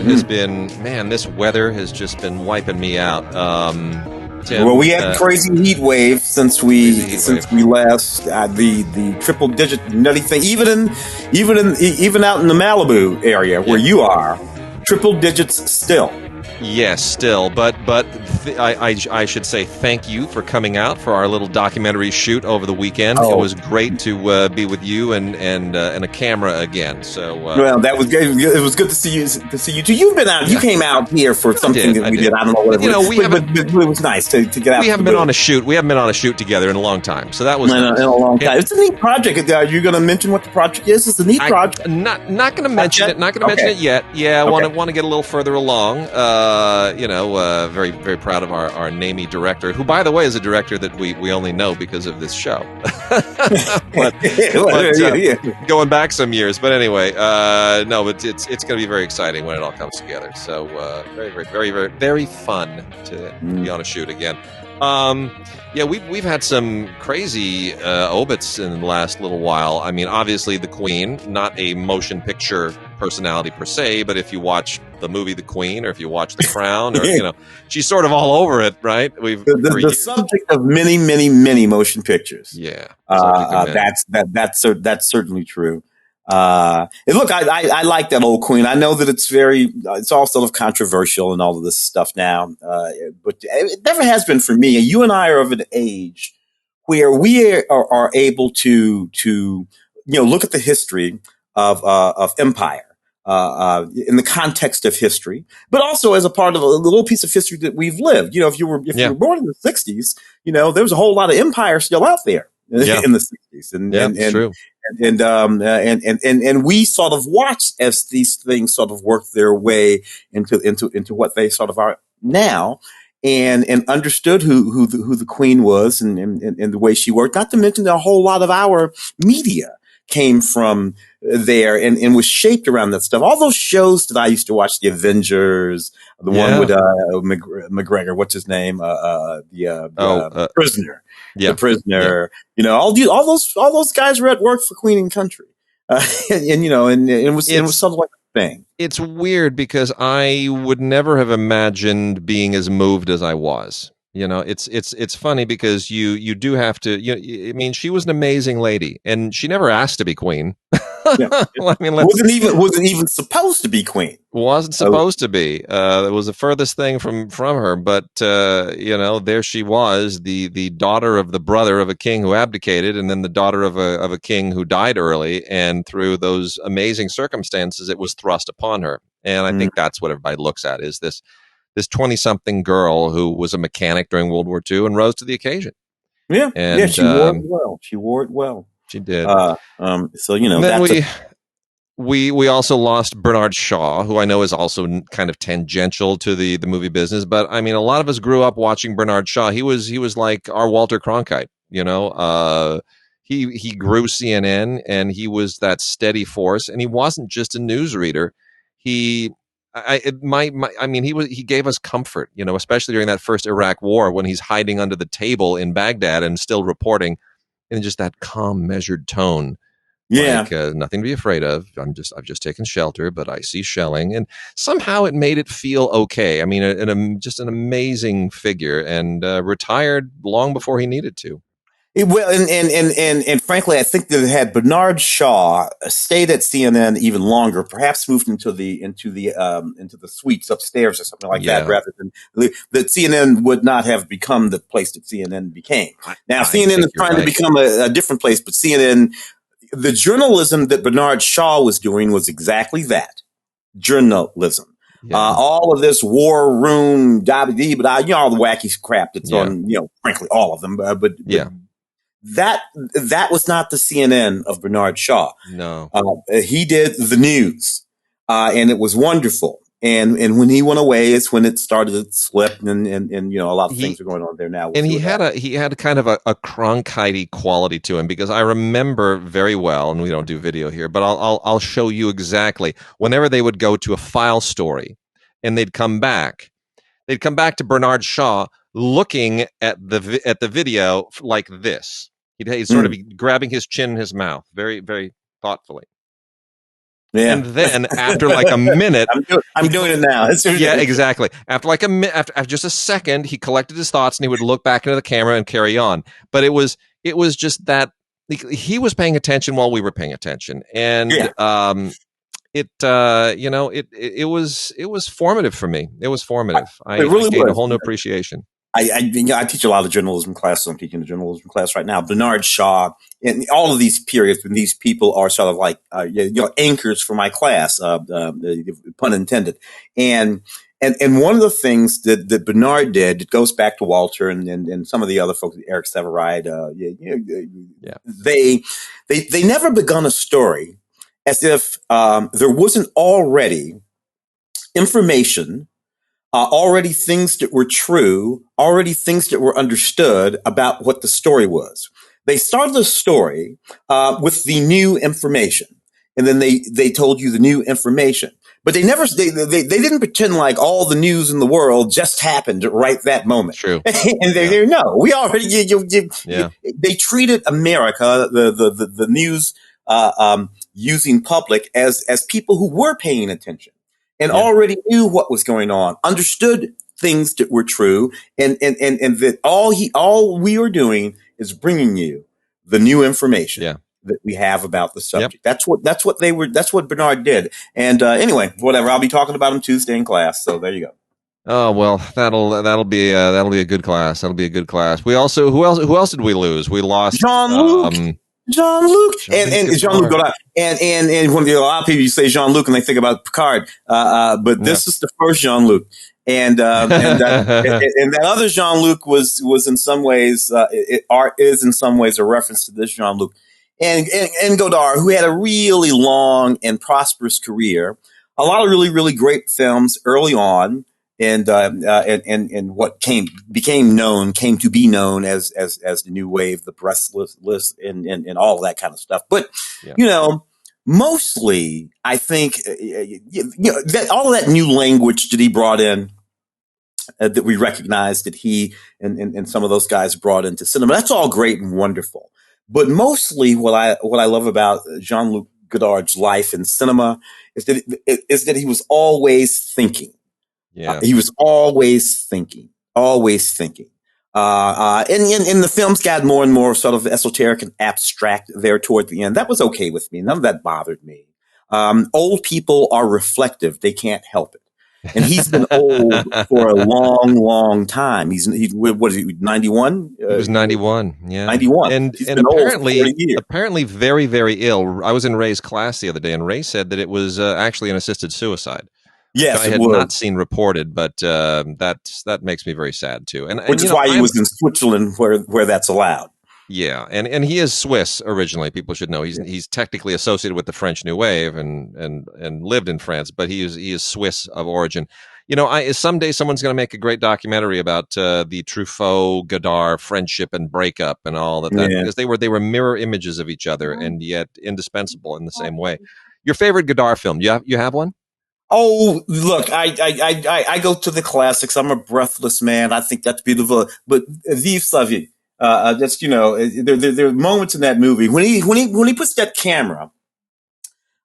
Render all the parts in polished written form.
has been, man, this weather has just been wiping me out. Tim, well, we had crazy heat wave since we last the triple digit nutty thing. Even out in the Malibu area where you are, triple digits still. Yes, still, but I should say thank you for coming out for our little documentary shoot over the weekend. It was great to be with you and a camera again. So well, that was good. It was good to see you too. You've been out. You came out here for something that we did. I don't know what it was. But it was nice to get out. We haven't been on a shoot. We haven't been on a shoot together in a long time. So that was in a long time. It's a neat project. Are you going to mention what the project is? It's a neat project. Not going to mention it. Not going to mention it yet. Yeah, I want to get a little further along. Very, very proud of our namey director, who, by the way, is a director that we only know because of this show. but going back some years. But anyway, but it's going to be very exciting when it all comes together. So very, very, very, very, very fun to be on a shoot again. We've had some crazy obits in the last little while. I mean, obviously the Queen, not a motion picture personality per se, but if you watch the movie The Queen, or if you watch The Crown, or she's sort of all over it, right? The subject of many, many, many motion pictures. Yeah, that's certainly true. And look, I like that old Queen. I know that it's all sort of controversial and all of this stuff now, but it never has been for me. And you and I are of an age where we are able to look at the history of empire. In the context of history, but also as a part of a little piece of history that we've lived. If you were born in the 60s, there was a whole lot of empire still out there in the 60s. That's true. And we sort of watched as these things sort of work their way into what they sort of are now, and understood who the Queen was and the way she worked. Not to mention that a whole lot of our media came from there and was shaped around that stuff. All those shows that I used to watch, The Avengers, the one with McGregor, what's his name? The Prisoner. Yeah. The Prisoner. Yeah. All those guys were at work for Queen and Country. It was sort of like a thing. It's weird because I would never have imagined being as moved as I was. It's funny because you do have to. I mean, she was an amazing lady, and she never asked to be queen. I mean, wasn't even supposed to be queen. Wasn't supposed to be. It was the furthest thing from her. But there she was, the daughter of the brother of a king who abdicated, and then the daughter of a king who died early. And through those amazing circumstances, it was thrust upon her. And I think that's what everybody looks at, is this 20-something girl who was a mechanic during World War II and rose to the occasion. Yeah, and she wore it well. She wore it well. She did. Then we also lost Bernard Shaw, who I know is also kind of tangential to the movie business. But I mean, a lot of us grew up watching Bernard Shaw. He was like our Walter Cronkite. He grew CNN, and he was that steady force. And he wasn't just a newsreader. He gave us comfort, especially during that first Iraq war when he's hiding under the table in Baghdad and still reporting in just that calm, measured tone. Yeah. Like, nothing to be afraid of. I've just taken shelter, but I see shelling. And somehow it made it feel okay. I mean, just an amazing figure, and retired long before he needed to. And frankly, I think that had Bernard Shaw stayed at CNN even longer, perhaps moved into the suites upstairs or something like that, rather than that CNN would not have become the place that CNN became. Now, CNN is trying to become a different place, but CNN, the journalism that Bernard Shaw was doing was exactly that, journalism. Yeah. All of this war room, all the wacky crap that's on, frankly, all of them, but that was not the CNN of Bernard Shaw. No. He did the news, and it was wonderful. And when he went away, it's when it started to slip, and a lot of things are going on there now. And he had kind of a Cronkite quality to him, because I remember very well, and we don't do video here, but I'll show you exactly. Whenever they would go to a file story, and they'd come back to Bernard Shaw looking at the video like this. He'd sort of be grabbing his chin in his mouth very, very thoughtfully. Yeah. And then after like a minute, I'm doing it now. Yeah, exactly. After like a minute, after just a second, he collected his thoughts and he would look back into the camera and carry on. But it was just that he was paying attention while we were paying attention, and it was formative for me. It was formative. I gained a whole new appreciation. I teach a lot of journalism classes. I'm teaching a journalism class right now. Bernard Shaw and all of these periods when these people are sort of like anchors for my class, pun intended. And one of the things that Bernard did, it goes back to Walter and some of the other folks, Eric Severide. They never begun a story as if there wasn't already information. Already things that were true, already things that were understood about what the story was. They started the story with the new information, and then they told you the new information. But they didn't pretend like all the news in the world just happened right that moment. True. And we already they treated America, the news using public as people who were paying attention. And already knew what was going on, understood things that were true, and that all we are doing is bringing you the new information that we have about the subject. That's what Bernard did. And anyway, whatever. I'll be talking about him Tuesday in class. So there you go. Oh well, that'll be a good class. That'll be a good class. We also who else did we lose? We lost Jean-Luc. Jean-Luc and Jean-Luc Godard. And when a lot of people say Jean-Luc and they think about Picard, but this is the first Jean-Luc. And that other Jean-Luc was in some ways, is in some ways a reference to this Jean-Luc. And Godard, who had a really long and prosperous career, a lot of really, really great films early on. And what came to be known as the new wave, the Breathless, and all of that kind of stuff. But mostly, I think that all of that new language that he brought in, that we recognize that he and some of those guys brought into cinema. That's all great and wonderful. But mostly, what I love about Jean-Luc Godard's life in cinema is that he was always thinking. Yeah. He was always thinking. And the films got more and more sort of esoteric and abstract there toward the end. That was okay with me. None of that bothered me. Old people are reflective. They can't help it. And he's been old for a long, long time. What is he, 91? He was 91, yeah. 91. And apparently very, very ill. I was in Ray's class the other day, and Ray said that it was actually an assisted suicide. Yes, I had not seen reported, but that makes me very sad too. Which is why he was in Switzerland, where that's allowed. Yeah, and he is Swiss originally. People should know he's technically associated with the French New Wave and lived in France, but he is Swiss of origin. Someday someone's going to make a great documentary about the Truffaut-Godard friendship and breakup and all that because they were mirror images of each other and yet indispensable in the same way. Your favorite Godard film? You have one? Oh, look, I go to the classics. I'm a Breathless man. I think that's beautiful. But Vive sa vie. That's, there are moments in that movie when he puts that camera,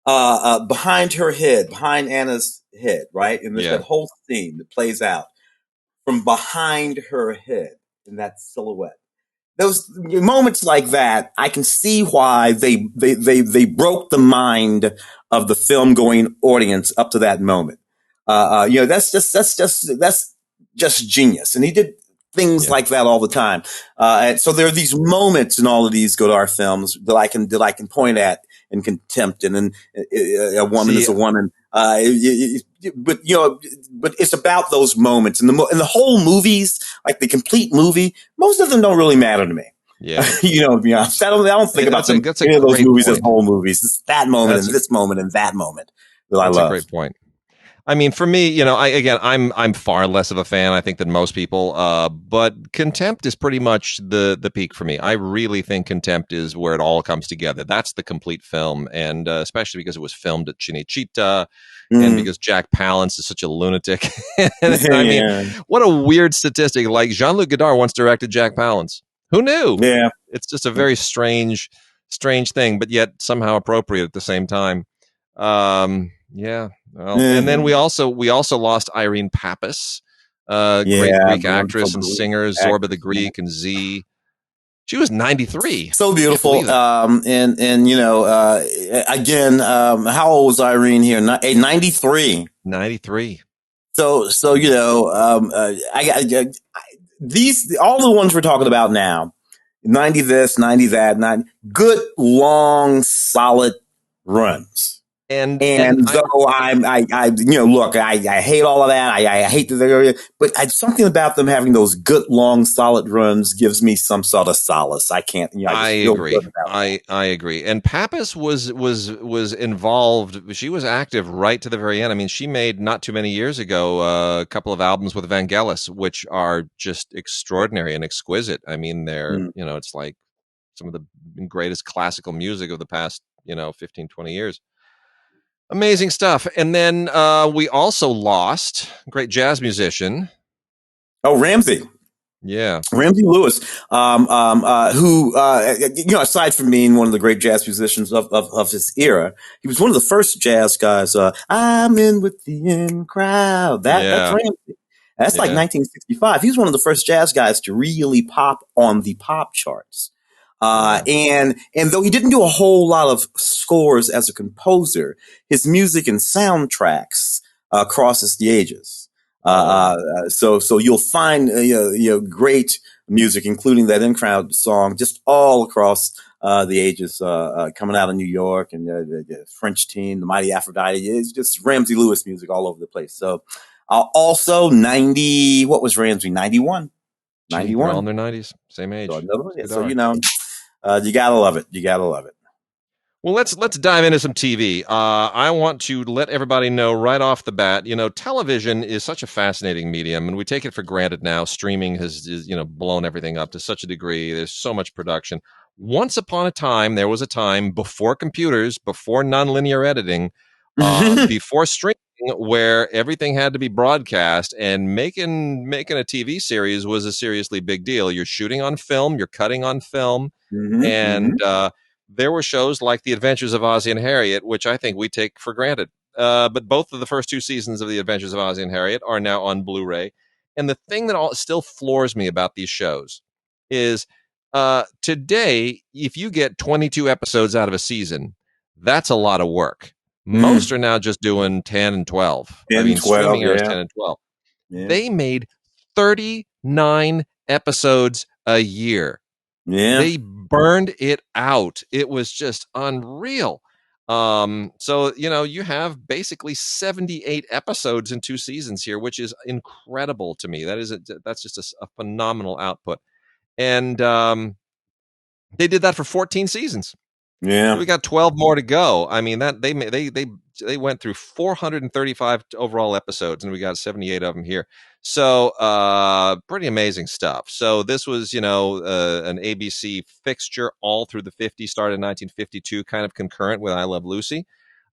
behind her head, behind Anna's head, right? And there's that whole scene that plays out from behind her head in that silhouette. Those moments like that, I can see why they broke the mind of the film going audience up to that moment. That's just genius. And he did things like that all the time. And so there are these moments in all of these Godard films that I can point at in contempt, and then a woman is a woman. But it's about those moments, and the whole movies, like the complete movie, most of them don't really matter to me. Yeah, to be honest, I don't think about any of those movies as whole movies. It's that moment and this moment and that moment that I love. That's a great point. I mean, for me, I'm far less of a fan, I think, than most people. But Contempt is pretty much the peak for me. I really think Contempt is where it all comes together. That's the complete film, and especially because it was filmed at Cinecittà, and because Jack Palance is such a lunatic. I mean, what a weird statistic! Like Jean-Luc Godard once directed Jack Palance. Who knew? Yeah, it's just a very strange thing, but yet somehow appropriate at the same time. Yeah. Well, and then we also lost Irene Pappas, great Greek actress and singer, Zorba the Greek and Z. She was 93. So beautiful. And again, how old was Irene here? 93. 93. So these all the ones we're talking about now, 90 this, 90 that, 90 good, long, solid runs. And though I look, I hate all of that. I hate the, but something about them having those good, long, solid runs gives me some sort of solace. I can't. I agree. I agree. And Pappas was involved. She was active right to the very end. I mean, she made not too many years ago a couple of albums with Vangelis, which are just extraordinary and exquisite. I mean, they're it's like some of the greatest classical music of the past 15, 20 years. Amazing stuff. And then we also lost a great jazz musician. Oh, Ramsey. Yeah. Ramsey Lewis, who, aside from being one of the great jazz musicians of his era, he was one of the first jazz guys. I'm in with the in crowd. That's Ramsey. That's like 1965. He was one of the first jazz guys to really pop on the pop charts. And though he didn't do a whole lot of scores as a composer, his music and soundtracks crosses the ages. So you'll find great music, including that in crowd song, just all across the ages, coming out of New York and the French Team, the Mighty Aphrodite. It's just Ramsey Lewis music all over the place. So also 90, what was Ramsey? 91. 91. They're all in their 90s, same age. So you gotta love it. You gotta love it. Well, let's dive into some TV. I want to let everybody know right off the bat, television is such a fascinating medium, and we take it for granted now. Streaming has blown everything up to such a degree. There's so much production. Once upon a time, there was a time before computers, before nonlinear editing, before streaming, where everything had to be broadcast, and making a TV series was a seriously big deal. You're shooting on film, you're cutting on film, and there were shows like The Adventures of Ozzie and Harriet, which I think we take for granted. But both of the first two seasons of The Adventures of Ozzie and Harriet are now on Blu-ray. And the thing that still floors me about these shows is today, if you get 22 episodes out of a season, that's a lot of work. Most are now just doing 10 and 12. 10 and 12, streaming airs 10 and 12. Yeah. They made 39 episodes a year. Yeah. They burned it out. It was just unreal. So, you have basically 78 episodes in 2 seasons here, which is incredible to me. That's just a phenomenal output. And they did that for 14 seasons. Yeah. We got 12 more to go. I mean, that they went through 435 overall episodes, and we got 78 of them here. So pretty amazing stuff. So this was, an ABC fixture all through the 50s, started in 1952, kind of concurrent with I Love Lucy.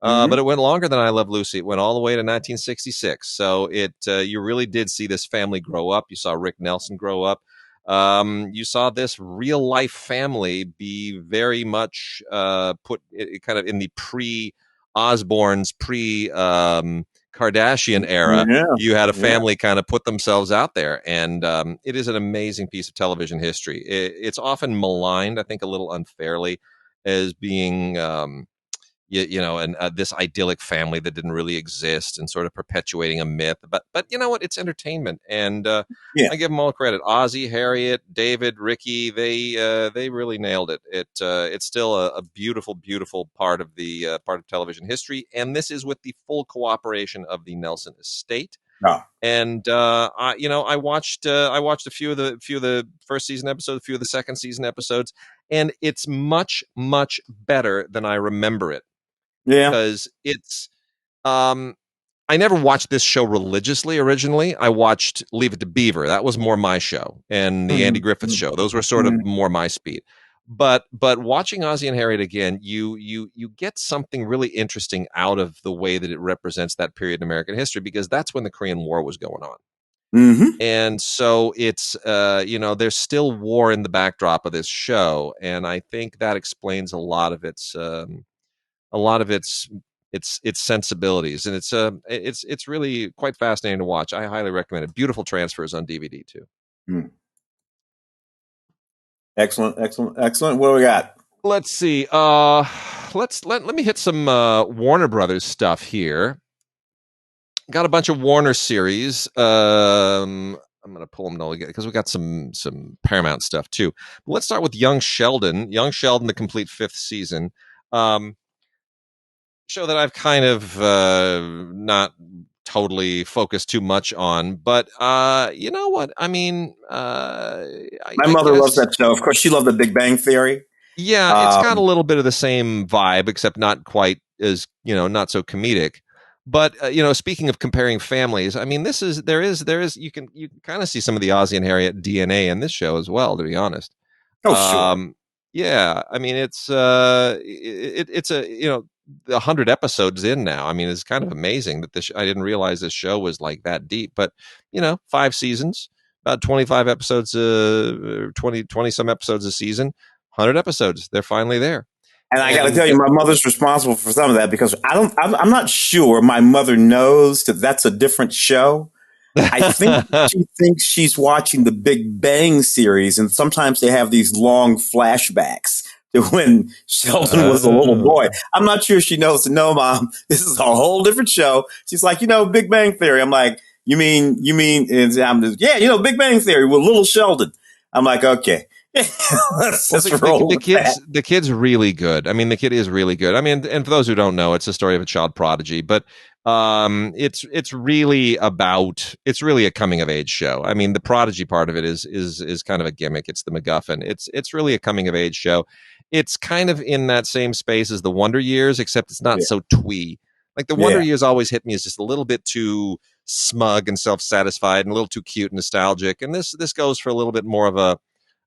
But it went longer than I Love Lucy. It went all the way to 1966. So you really did see this family grow up. You saw Rick Nelson grow up. You saw this real life family be very much put kind of in the pre-Osbournes, Kardashian era. Yeah. You had a family kind of put themselves out there, and it is an amazing piece of television history. It's often maligned, I think, a little unfairly, as being this idyllic family that didn't really exist and sort of perpetuating a myth. But you know what? It's entertainment, and I give them all credit. Ozzie, Harriet, David, Ricky, they really nailed it. It's still a beautiful, beautiful part of television history, and this is with the full cooperation of the Nelson estate. Oh. And I watched a few of the first season episodes, a few of the second season episodes, and it's much, much better than I remember it. Yeah, because it's I never watched this show religiously originally. I watched Leave It to Beaver. That was more my show, and the Andy Griffith Show. Those were sort of more my speed. But watching Ozzie and Harriet again, you get something really interesting out of the way that it represents that period in American history, because that's when the Korean War was going on. And so it's there's still war in the backdrop of this show, and I think that explains a lot of its its sensibilities, and it's really quite fascinating to watch. I highly recommend it. Beautiful transfers on DVD too. Excellent. What do we got? Let's see. Let me hit some Warner Brothers stuff here. Got a bunch of Warner series. I'm going to pull them all together because we got some Paramount stuff too. But let's start with Young Sheldon. Young Sheldon, the complete 5th season. Show that I've kind of not totally focused too much on, but you know what? I mean, my mother loves that show. Of course, she loved The Big Bang Theory. Yeah, it's got a little bit of the same vibe, except not quite as, not so comedic. But speaking of comparing families, I mean, there is you can kind of see some of the Ozzie and Harriet DNA in this show as well, to be honest. Oh, sure. Yeah, I mean, it's 100 episodes in now. I mean, it's kind of amazing that I didn't realize this show was like that deep. But 5 seasons, about 25 episodes, 20 some episodes a season, 100 episodes. They're finally there. And I got to tell you, my mother's responsible for some of that because I'm not sure my mother knows that that's a different show. I think she thinks she's watching the Big Bang series, and sometimes they have these long flashbacks to when Sheldon was a little boy. I'm not sure she knows. No, Mom, this is a whole different show. She's like, Big Bang Theory. I'm like, you mean? And I'm just, yeah, Big Bang Theory with little Sheldon. I'm like, okay. The kid's really good. I mean, the kid is really good. I mean, and for those who don't know, it's the story of a child prodigy, but it's really a coming of age show. I mean, the prodigy part of it is kind of a gimmick. It's the MacGuffin. It's really a coming of age show. It's kind of in that same space as the Wonder Years, except it's not so twee. Like the Wonder Years always hit me as just a little bit too smug and self-satisfied and a little too cute and nostalgic. And this goes for a little bit more of a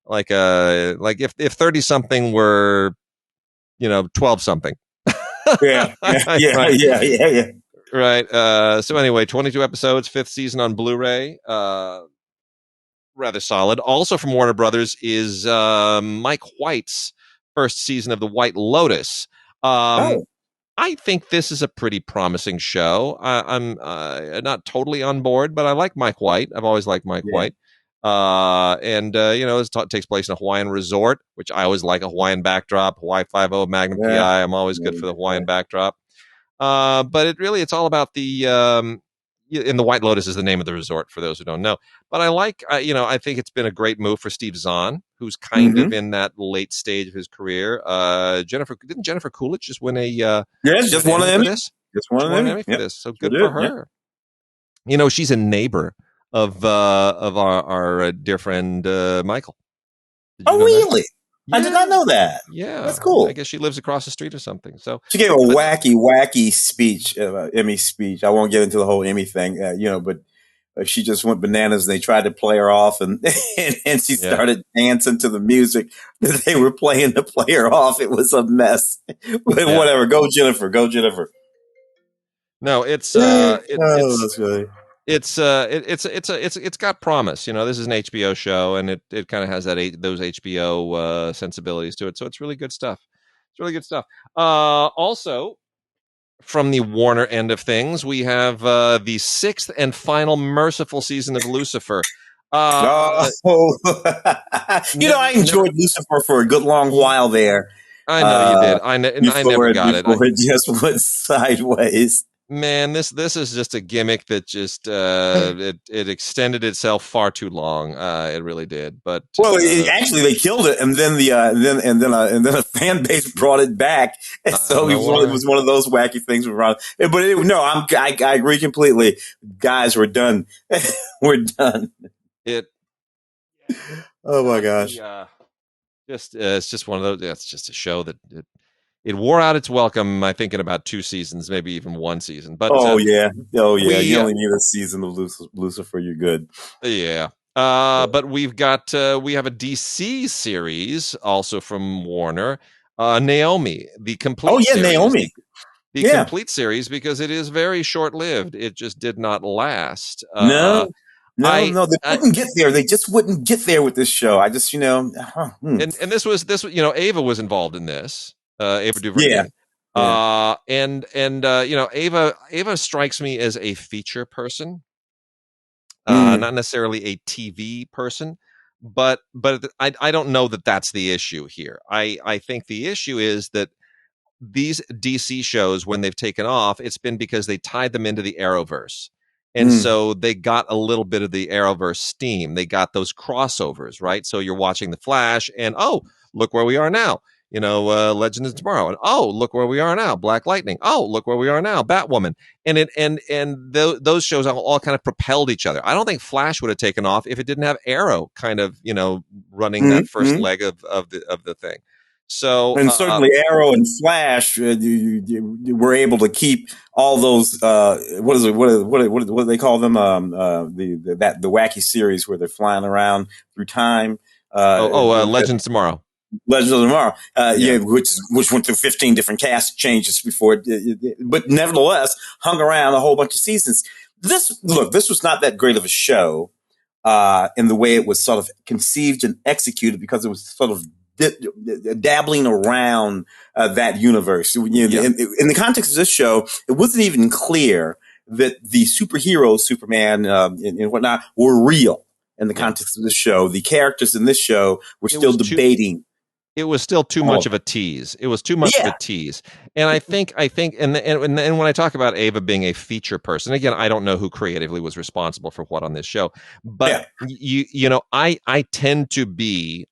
like if 30 something were 12 something. Yeah. Right. So anyway, 22 episodes, 5th season on Blu-ray. Rather solid. Also from Warner Brothers is Mike White's first season of The White Lotus. I think this is a pretty promising show. I'm not totally on board, but I like Mike White. I've always liked Mike White. It takes place in a Hawaiian resort, which I always like a Hawaiian backdrop. Hawaii 5-0 Magnum PI. I'm always good for the Hawaiian backdrop. But it's all about in the White Lotus is the name of the resort for those who don't know. But I think it's been a great move for Steve Zahn, who's kind of in that late stage of his career. Didn't Jennifer Coolidge just win a just one of them? Just one of them for this. So good for her. Yeah. She's a neighbor of our dear friend Michael. Oh, really? Yeah. I did not know that. Yeah, that's cool. I guess she lives across the street or something. So she gave a wacky speech, Emmy speech. I won't get into the whole Emmy thing, but she just went bananas. And they tried to play her off, and she started dancing to the music that they were playing to play her off. It was a mess. But whatever. Go Jennifer. No, it's got promise. This is an HBO show, and it kind of has those HBO sensibilities to it. So it's really good stuff. Also, from the Warner end of things, we have the 6th and final merciful season of Lucifer. I enjoyed Lucifer for a good long while there. I know you did. I never got it. It just went sideways. Man, this is just a gimmick that just it extended itself far too long. It really did. But actually, they killed it, and then a fan base brought it back. And so it was one of those wacky things. I agree completely. Guys, we're done. We're done. Oh my gosh! It's just one of those. It's just a show that. It wore out its welcome, I think, in about 2 seasons, maybe even 1 season. But you only need a season of Lucifer. You're good. Yeah. But we have a DC series also from Warner, Naomi, the complete. series, Naomi. The complete series, because it is very short-lived. It just did not last. No, they wouldn't get there. They just wouldn't get there with this show. I just, And this was Ava was involved in this. Ava DuVernay. Yeah. Ava strikes me as a feature person, Mm. not necessarily a TV person, but I don't know that that's the issue here. I think the issue is that these DC shows, when they've taken off, it's been because they tied them into the Arrowverse. And Mm. so they got a little bit of the Arrowverse steam. They got those crossovers, right? So you're watching The Flash, and oh, look where we are now. Legends of Tomorrow, and oh, look where we are now. Black Lightning. Oh, look where we are now. Batwoman, those shows all kind of propelled each other. I don't think Flash would have taken off if it didn't have Arrow kind of running that first leg of the thing. So, and certainly Arrow and Flash, you were able to keep all those. What is it? What do they call them? The wacky series where they're flying around through time. Legends Tomorrow. Legends of Tomorrow, which went through 15 different cast changes before, but nevertheless hung around a whole bunch of seasons. This was not that great of a show in the way it was sort of conceived and executed, because it was sort of dabbling around that universe. In the context of this show, it wasn't even clear that the superheroes, Superman and whatnot, were real. In the context of this show, the characters in this show were still debating. It was still too much of a tease. It was too much of a tease. And I think, and when I talk about Ava being a feature person, again, I don't know who creatively was responsible for what on this show, but I tend to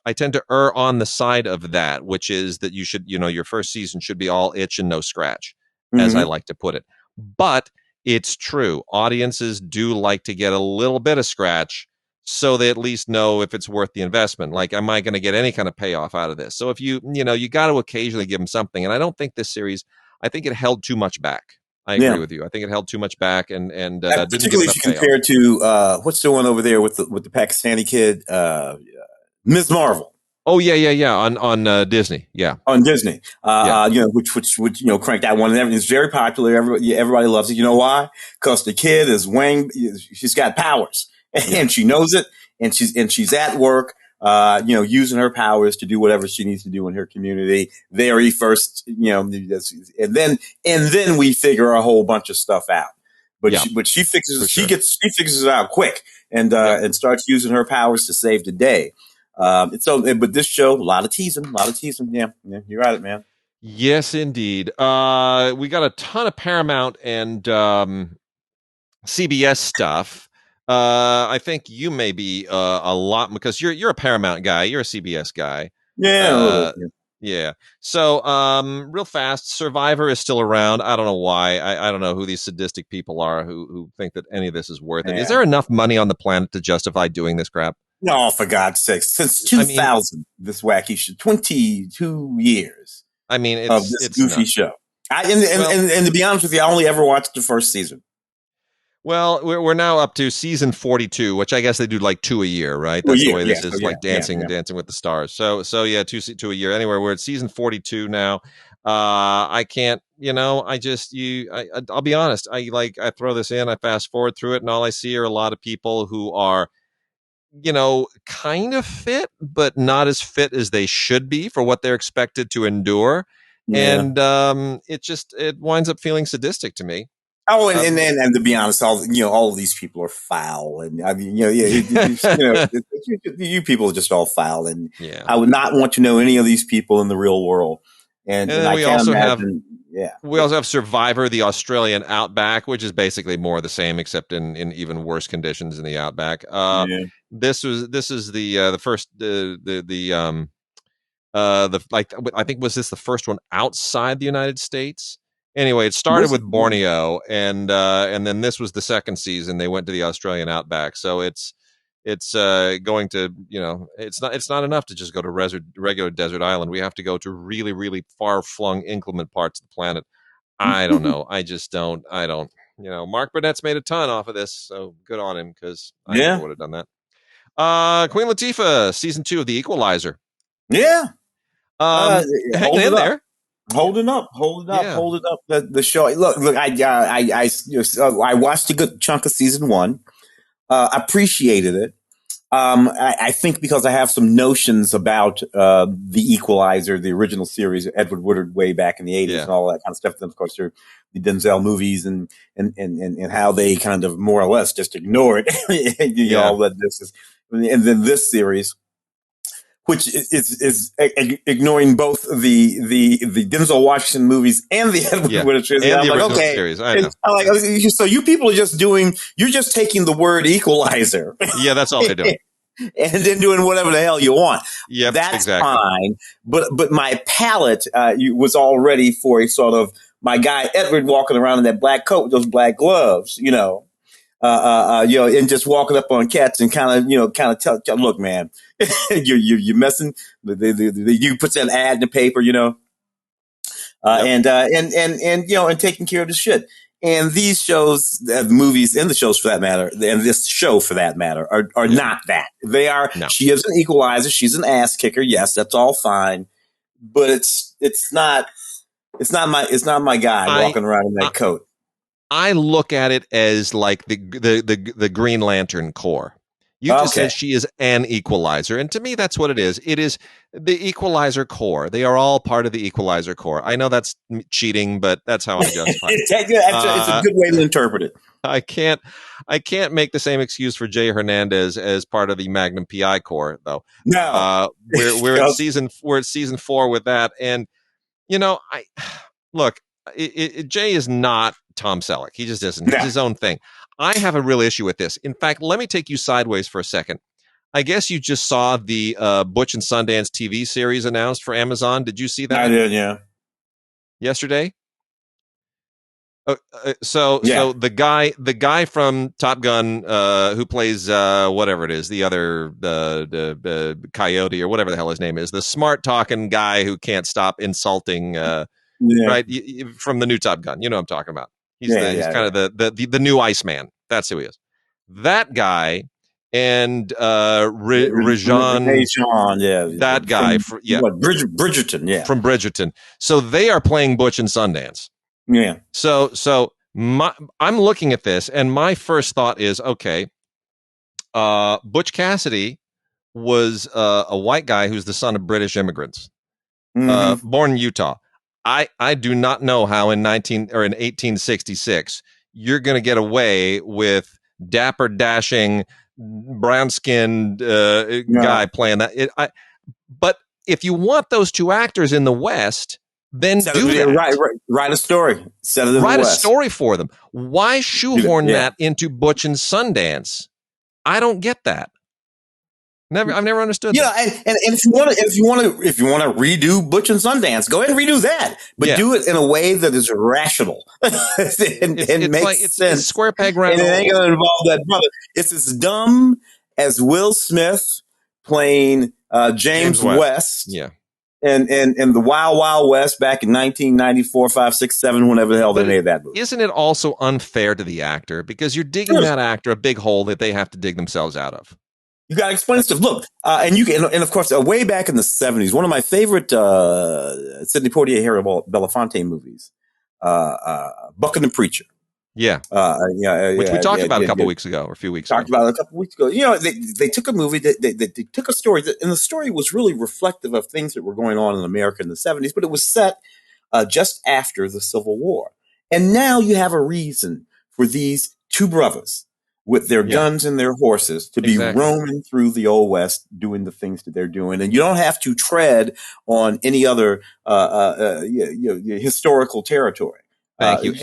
err on the side of that, which is that you should, your first season should be all itch and no scratch, as I like to put it. But it's true. Audiences do like to get a little bit of scratch, so they at least know if it's worth the investment. Like, am I going to get any kind of payoff out of this? So if you got to occasionally give them something. And I don't think this series, I think it held too much back. I agree with you. I think it held too much back, and particularly if you compare it to what's the one over there with the Pakistani kid, Ms. Marvel. Oh yeah. On Disney, on Disney, which cranked that one, and it's very popular. Everybody loves it. You know why? Because the kid is Wang. She's got powers, and she knows it, and she's at work, using her powers to do whatever she needs to do in her community. Very first, and then we figure a whole bunch of stuff out. But she fixes it out quick, and starts using her powers to save the day. But this show, a lot of teasing. Yeah, you're at it, man. Yes, indeed. We got a ton of Paramount and CBS stuff. I think you may be a lot, because you're a Paramount guy. You're a CBS guy. Yeah. Yeah. So, real fast, Survivor is still around. I don't know why. I don't know who these sadistic people are who think that any of this is worth it. Is there enough money on the planet to justify doing this crap? No, for God's sakes. Since 2000, this wacky show, 22 years. I mean, it's goofy show. And to be honest with you, I only ever watched the first season. Well, we're now up to season 42, which I guess they do like 2 a year, right? That's the way this is, like Dancing with the Stars. So yeah, two a year. Anyway, we're at season 42 now. I can't, I'll be honest. I throw this in, I fast forward through it, and all I see are a lot of people who are, kind of fit, but not as fit as they should be for what they're expected to endure. And it winds up feeling sadistic to me. Oh, and to be honest, all of these people are foul, and I mean, you people are just all foul, and I would not want to know any of these people in the real world. And I we can't also imagine, we also have Survivor, the Australian Outback, which is basically more of the same, except in even worse conditions in the Outback. This is the first I think was this the first one outside the United States? Anyway, it started with Borneo, and then this was the second season. They went to the Australian Outback, so it's going to, it's not enough to just go to regular desert island. We have to go to really, really far flung, inclement parts of the planet. I don't know. I don't. Mark Burnett's made a ton off of this, so good on him, because I never would have done that. Queen Latifah, season 2 of The Equalizer. Yeah, hanging in there. Holding up. The show. Look. I watched a good chunk of season 1. Appreciated it. I think because I have some notions about the Equalizer, the original series, Edward Woodward way back in the 80s and all that kind of stuff. Then, of course, there are the Denzel movies and how they kind of more or less just ignore it. You know, all that this is. And then this series, which is ignoring both the Denzel Washington movies and the Edward Woodward series. And I'm the like, okay. Series. I know. I'm like, so you people are you're just taking the word equalizer. Yeah, that's all they're doing. And then doing whatever the hell you want. Yeah, that's fine. But my palate was all ready for a sort of my guy Edward walking around in that black coat with those black gloves, you know, and just walking up on cats and kind of tell, look, man, you're messing. You put that ad in the paper, you know, and taking care of the shit. And these shows, the movies and the shows for that matter, and this show for that matter, are not that. They are. No. She is an equalizer. She's an ass kicker. Yes, that's all fine, but it's not my guy walking around in that coat. I look at it as like the Green Lantern Corps. You just said she is an equalizer, and to me, that's what it is. It is the Equalizer Corps. They are all part of the Equalizer Corps. I know that's cheating, but that's how I justify it. It's a good way to interpret it. I can't make the same excuse for Jay Hernandez as part of the Magnum PI Corps, though. No, we're at season 4 with that, and you know, Jay is not Tom Selleck. He just isn't. It's his own thing. I have a real issue with this. In fact, let me take you sideways for a second. I guess you just saw the Butch and Sundance TV series announced for Amazon. Did you see that? I did, yeah. Yesterday? So the guy from Top Gun who plays whatever it is, the other the Coyote or whatever the hell his name is, the smart talking guy who can't stop insulting right from the new Top Gun. You know what I'm talking about. He's kind of the new Iceman. That's who he is. That guy and Rajan, that guy from Bridgerton, from Bridgerton. So they are playing Butch and Sundance. Yeah. So I'm looking at this, and my first thought is, okay, Butch Cassidy was a white guy who's the son of British immigrants, born in Utah. I do not know how in 1866 you're going to get away with dapper, dashing, brown-skinned guy playing that. But if you want those two actors in the West, then do that. Write a story. Write a story for them. Why shoehorn that into Butch and Sundance? I don't get that. I've never understood. Yeah, and if you want to redo Butch and Sundance, go ahead and redo that, but do it in a way that is rational and makes sense. It's square peg round. And it ain't going to involve that brother. It's as dumb as Will Smith playing James West. Yeah. And the Wild Wild West back in 1994, 5, 6, 7, whenever the hell they made that movie. Isn't it also unfair to the actor because you're digging that actor a big hole that they have to dig themselves out of? You got to explain stuff. Look, and of course, way back in the 70s, one of my favorite Sidney Poitier, Harriet Belafonte movies, Buck and the Preacher. Yeah. Which we talked about a couple weeks ago, or a few weeks ago. Talked about it a couple weeks ago. You know, they took a movie, they took a story, and the story was really reflective of things that were going on in America in the 70s, but it was set just after the Civil War. And now you have a reason for these two brothers with their guns and their horses to be roaming through the Old West doing the things that they're doing. And you don't have to tread on any other historical territory. Thank you.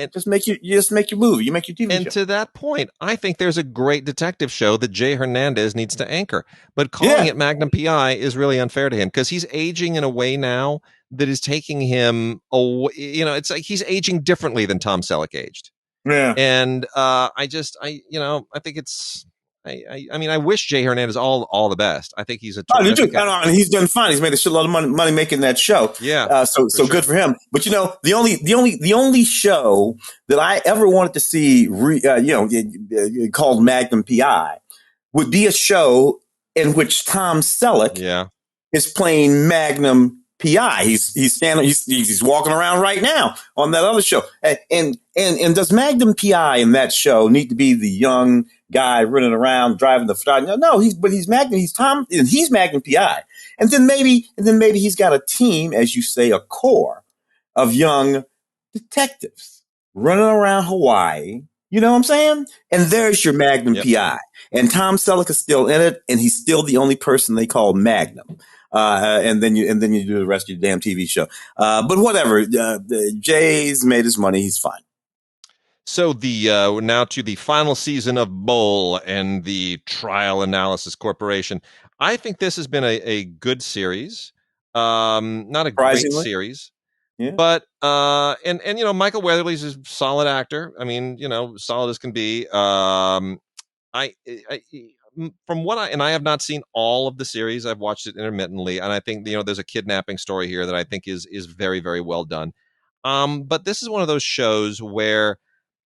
Just make your movie. You make your TV show. And to that point, I think there's a great detective show that Jay Hernandez needs to anchor. But calling it Magnum PI is really unfair to him because he's aging in a way now that is taking him away. You know, it's like he's aging differently than Tom Selleck aged. Yeah. And I think it's. I mean, I wish Jay Hernandez all the best. I think he's a terrific guy. And he's done fine. He's made a shitload of money making that show. Yeah. So good for him. But you know, the only show that I ever wanted to see, called Magnum PI, would be a show in which Tom Selleck is playing Magnum PI. He's walking around right now on that other show. And does Magnum PI in that show need to be the young guy running around driving the fly. No, he's Magnum. He's Tom, and he's Magnum PI. And then maybe he's got a team, as you say, a core of young detectives running around Hawaii. You know what I'm saying? And there's your Magnum PI. And Tom Selleck is still in it, and he's still the only person they call Magnum. And then you do the rest of your damn TV show. But whatever. Jay's made his money. He's fine. So now to the final season of Bull and the Trial Analysis Corporation. I think this has been a good series. Not a great series. Yeah. But and Michael Weatherly's a solid actor. I mean, solid as can be. I from what I have not seen all of the series. I've watched it intermittently, and I think there's a kidnapping story here that I think is very, very well done. But this is one of those shows where,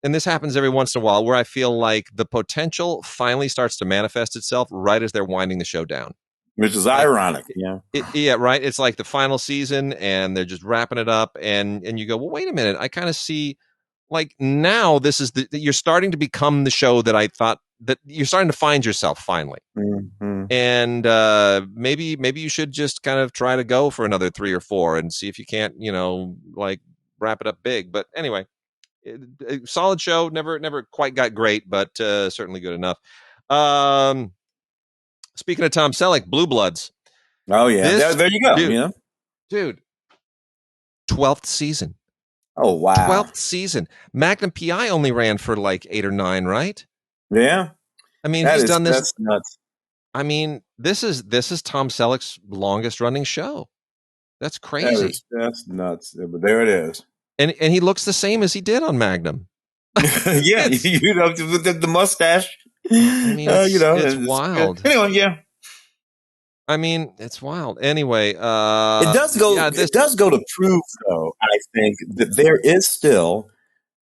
and this happens every once in a while, where I feel like the potential finally starts to manifest itself right as they're winding the show down. Which is ironic, yeah, right. It's like the final season, and they're just wrapping it up, and you go, well, wait a minute. I kind of see, like, now this is you're starting to become the show that I thought that you're starting to find yourself finally, and maybe you should just kind of try to go for another 3 or 4 and see if you can't, like wrap it up big. But anyway, a solid show. Never quite got great, but certainly good enough. Speaking of Tom Selleck, Blue Bloods. Oh yeah, there you go. Dude, 12th season. Oh wow, 12th season. Magnum PI only ran for like 8 or 9, right? Yeah. I mean, he's done this. That's nuts. I mean, this is Tom Selleck's longest running show. That's crazy. That's nuts. But there it is. And he looks the same as he did on Magnum. Yeah, the mustache. I mean, it's wild. Anyway, yeah. I mean, it's wild. Anyway, it does go. It does go to prove, though, I think, that there is still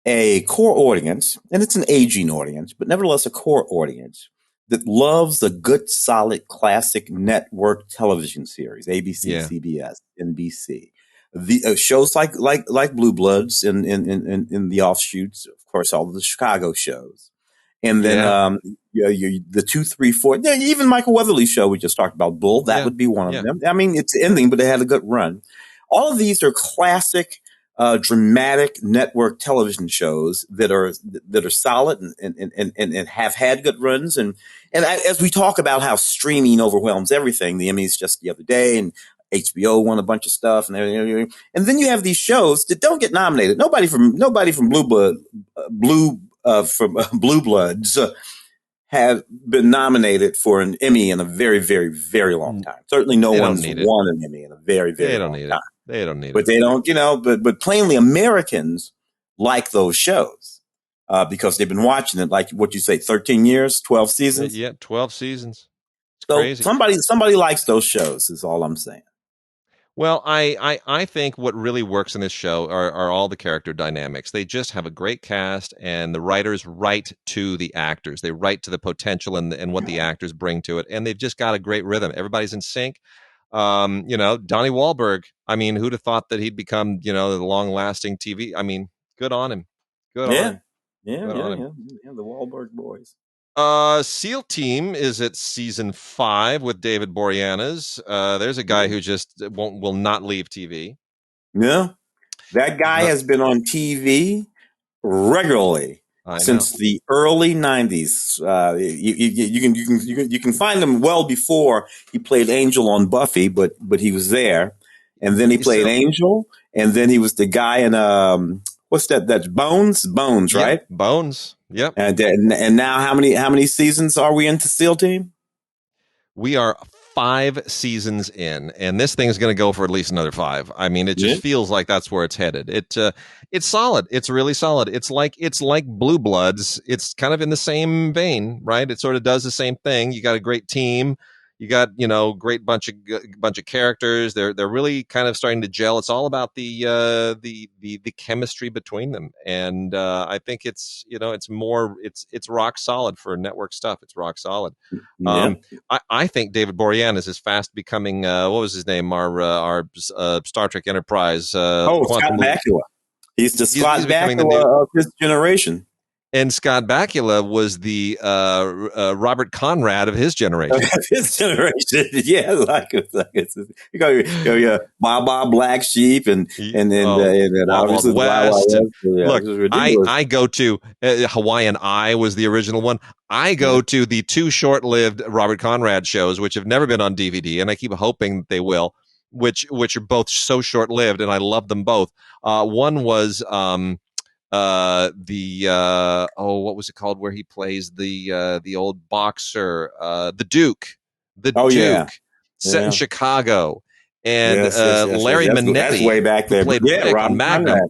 a core audience, and it's an aging audience, but nevertheless a core audience that loves a good, solid, classic network television series: ABC, CBS, NBC. The shows like Blue Bloods in the offshoots, of course, all of the Chicago shows. And then the 2, 3, 4, even Michael Weatherly's show we just talked about, Bull, that would be one of them. I mean, it's ending, but it had a good run. All of these are classic, dramatic network television shows that are solid and have had good runs. And as we talk about how streaming overwhelms everything, the Emmys just the other day, and HBO won a bunch of stuff, and everything. And then you have these shows that don't get nominated. Nobody from Blue Bloods have been nominated for an Emmy in a very, very, very long time. Certainly no one's won an Emmy in a very, very long time. They don't need it. But they don't, but plainly Americans like those shows because they've been watching it, like what you say, 13 years, 12 seasons? Yeah, 12 seasons. It's so crazy. Somebody likes those shows is all I'm saying. Well, I think what really works in this show are all the character dynamics. They just have a great cast, and the writers write to the actors. They write to the potential and what the actors bring to it, and they've just got a great rhythm. Everybody's in sync. Donnie Wahlberg. I mean, who'd have thought that he'd become, the long-lasting TV? I mean, good on him. Good on him. Yeah, the Wahlberg boys. SEAL Team is at season 5 with David Boreanaz. There's a guy who just will not leave TV. Yeah, that guy has been on TV regularly since the early 90s. You can find him well before he played Angel on Buffy, but he was there, and then he played Angel, and then he was the guy in what's that? That's Bones, right? Bones. Yep. And now how many seasons are we into SEAL Team? We are 5 seasons in, and this thing is going to go for at least another 5. I mean, it just feels like that's where it's headed. It's solid. It's really solid. It's like Blue Bloods. It's kind of in the same vein, right? It sort of does the same thing. You got a great team. You got, great bunch of characters. They're really kind of starting to gel. It's all about the chemistry between them, and I think it's it's rock solid for network stuff. It's rock solid. I think David Boreanaz is fast becoming what was his name? Our Star Trek Enterprise. Scott Bakula. He's the Scott Bakula of his generation. And Scott Bakula was the Robert Conrad of his generation. His generation, yeah, you go, yeah, Bob Black Sheep, and Wild Wild obviously the Wild Wild West. West. Yeah, Look, it was ridiculous. I go to Hawaiian Eye was the original one. I go to the 2 short-lived Robert Conrad shows, which have never been on DVD, and I keep hoping they will, which are both so short-lived, and I love them both. One was what was it called, where he plays the old boxer, the Duke, set in Chicago, and Larry Manetti, that's way back there, played Rick on Magnum. Conrad.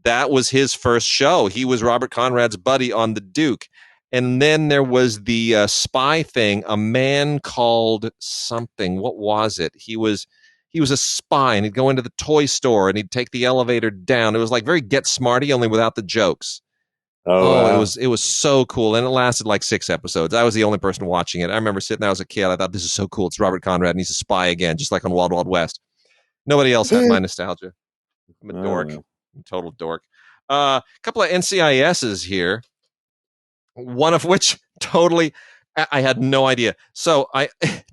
That was his first show. He was Robert Conrad's buddy on the Duke. And then there was the spy thing, a man called something. What was it? He was a spy, and he'd go into the toy store and he'd take the elevator down. It was like very Get Smarty, only without the jokes. Wow. It was so cool, and it lasted like 6 episodes. I was the only person watching it. I remember sitting there as a kid. I thought, this is so cool. It's Robert Conrad, and he's a spy again, just like on Wild Wild West. Nobody else had my nostalgia. I'm a dork. I'm a total dork. A couple of NCISs here, one of which totally I had no idea. So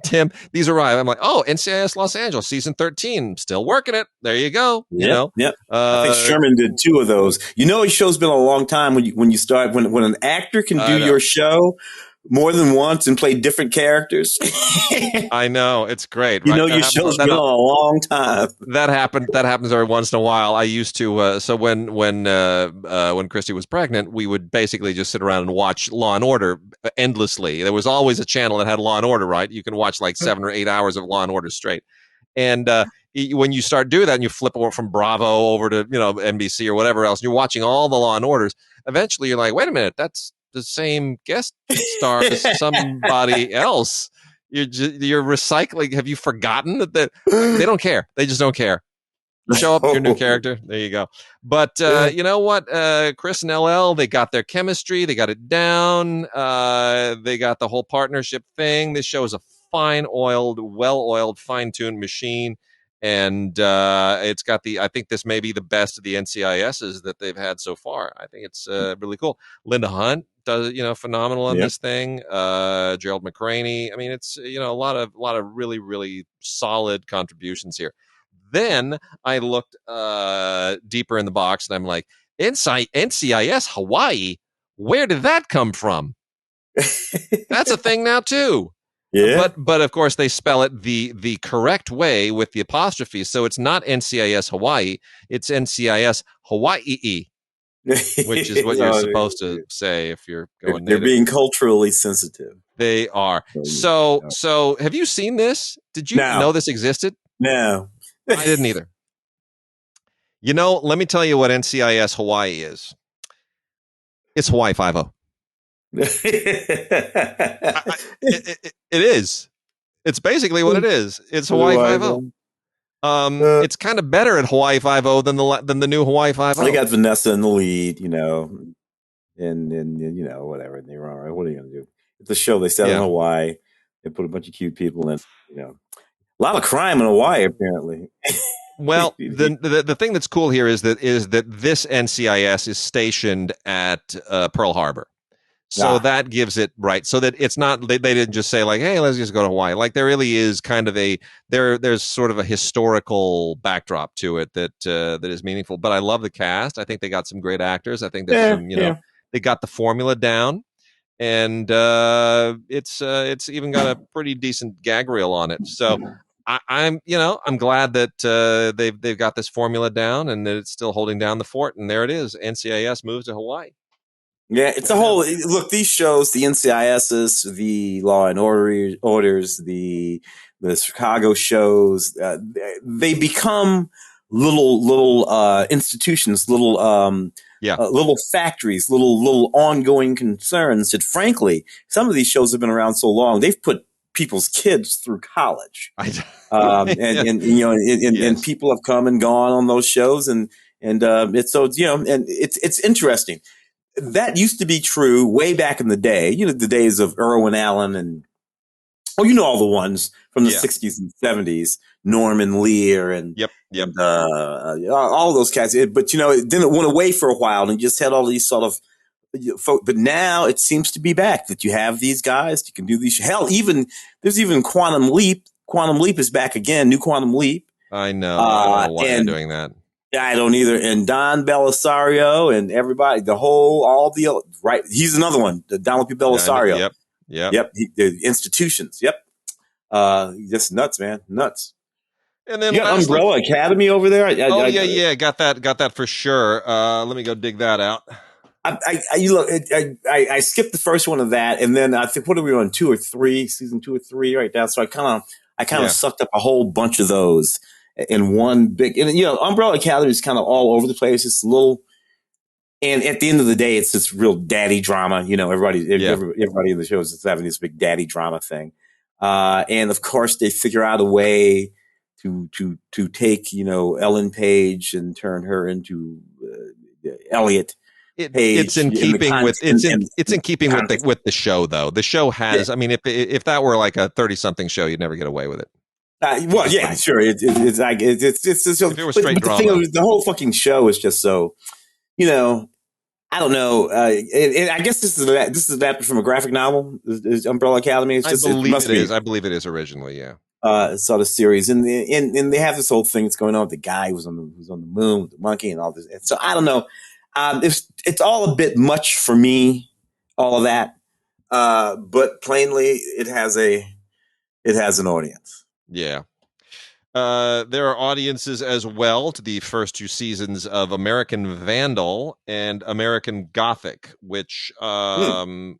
Tim, these arrive. I'm like, NCIS Los Angeles, season 13, still working it. There you go. Yep. I think Sherman did 2 of those. His show's been a long time when an actor can do your show more than once and play different characters. I know, it's great. Right? Your show's been on a long time. That happens every once in a while. I used to. So when Christy was pregnant, we would basically just sit around and watch Law and Order endlessly. There was always a channel that had Law and Order. Right, you can watch like 7 or 8 hours of Law and Order straight. And when you start doing that, and you flip over from Bravo over to NBC or whatever else, and you're watching all the Law and Orders. Eventually, you're like, wait a minute, that's the same guest star as somebody else. You're recycling. Have you forgotten that they don't care? They just don't care. Show up your new character. There you go. But you know what? Chris and LL, they got their chemistry. They got it down. They got the whole partnership thing. This show is a well-oiled, fine-tuned machine. And it's got I think this may be the best of the NCISs that they've had so far. I think it's really cool. Linda Hunt does, phenomenal on this thing. Gerald McRaney. I mean, it's, a lot of really, really solid contributions here. Then I looked deeper in the box, and I'm like, NCIS Hawaii, where did that come from? That's a thing now too. Yeah. But of course they spell it the correct way with the apostrophe. So it's not NCIS Hawaii, it's NCIS Hawaii, which is what you're supposed to say if you're going They're being culturally sensitive. They are. So have you seen this? Did you know this existed? No. I didn't either. Let me tell you what NCIS Hawaii is. It's Hawaii 5-0. It is. It's basically what it is. It's Hawaii 5-0. It's kind of better at Hawaii 5-0 than the new Hawaii 5-0. They got Vanessa in the lead, and whatever. They were all right. What are you gonna do? It's a show. They set in Hawaii. They put a bunch of cute people in. A lot of crime in Hawaii, apparently. Well, the thing that's cool here is that this NCIS is stationed at Pearl Harbor. So that gives it right. So that it's not, they didn't just say like, hey, let's just go to Hawaii. Like there really is kind of there's sort of a historical backdrop to it that is meaningful. But I love the cast. I think they got some great actors. I think there's they got the formula down, and it's even got a pretty decent gag reel on it. So I'm glad that they've got this formula down and that it's still holding down the fort. And there it is. NCIS moves to Hawaii. Yeah, it's a whole look. These shows, the NCISs, the Law and Orders, the Chicago shows, they become little institutions, little factories, little ongoing concerns. That frankly, some of these shows have been around so long, they've put people's kids through college, and people have come and gone on those shows, and it's so and it's interesting. That used to be true way back in the day, the days of Irwin Allen and, all the ones from the 60s and 70s, Norman Lear and all those cats. But, then it went away for a while and just had all these sort of but now it seems to be back that you have these guys. You can do these. Hell, there's even Quantum Leap. Quantum Leap is back again. New Quantum Leap. I know. I don't know why they're doing that. I don't either. And Don Belisario and everybody, right. He's another one. The Donald P. Belisario. Yep. The institutions. Yep. Just nuts, man. Nuts. And then you got Umbrella Academy over there. Got that for sure. Let me go dig that out. I skipped the first one of that, and then I think what are we on season 2 or 3 right now? So I kind of sucked up a whole bunch of those in one big. And Umbrella Academy is kind of all over the place. It's a little, and at the end of the day, it's this real daddy drama. Everybody in the show is having this big daddy drama thing, and of course they figure out a way to take Ellen Page and turn her into Elliot. It's in keeping with the show, though. The show has. I mean, if that were like a 30-something show, you'd never get away with it. Sure. It's like it's so. If it was straight drama, the whole fucking show is just so. I don't know. I guess this is adapted from a graphic novel. Is Umbrella Academy? I believe it is originally. Yeah. Sort of series, and they have this whole thing that's going on with the guy who's on the moon with the monkey and all this. And so I don't know. It's all a bit much for me, all of that. But plainly, it has an audience. Yeah. There are audiences as well to the first 2 seasons of American Vandal and American Gothic, which I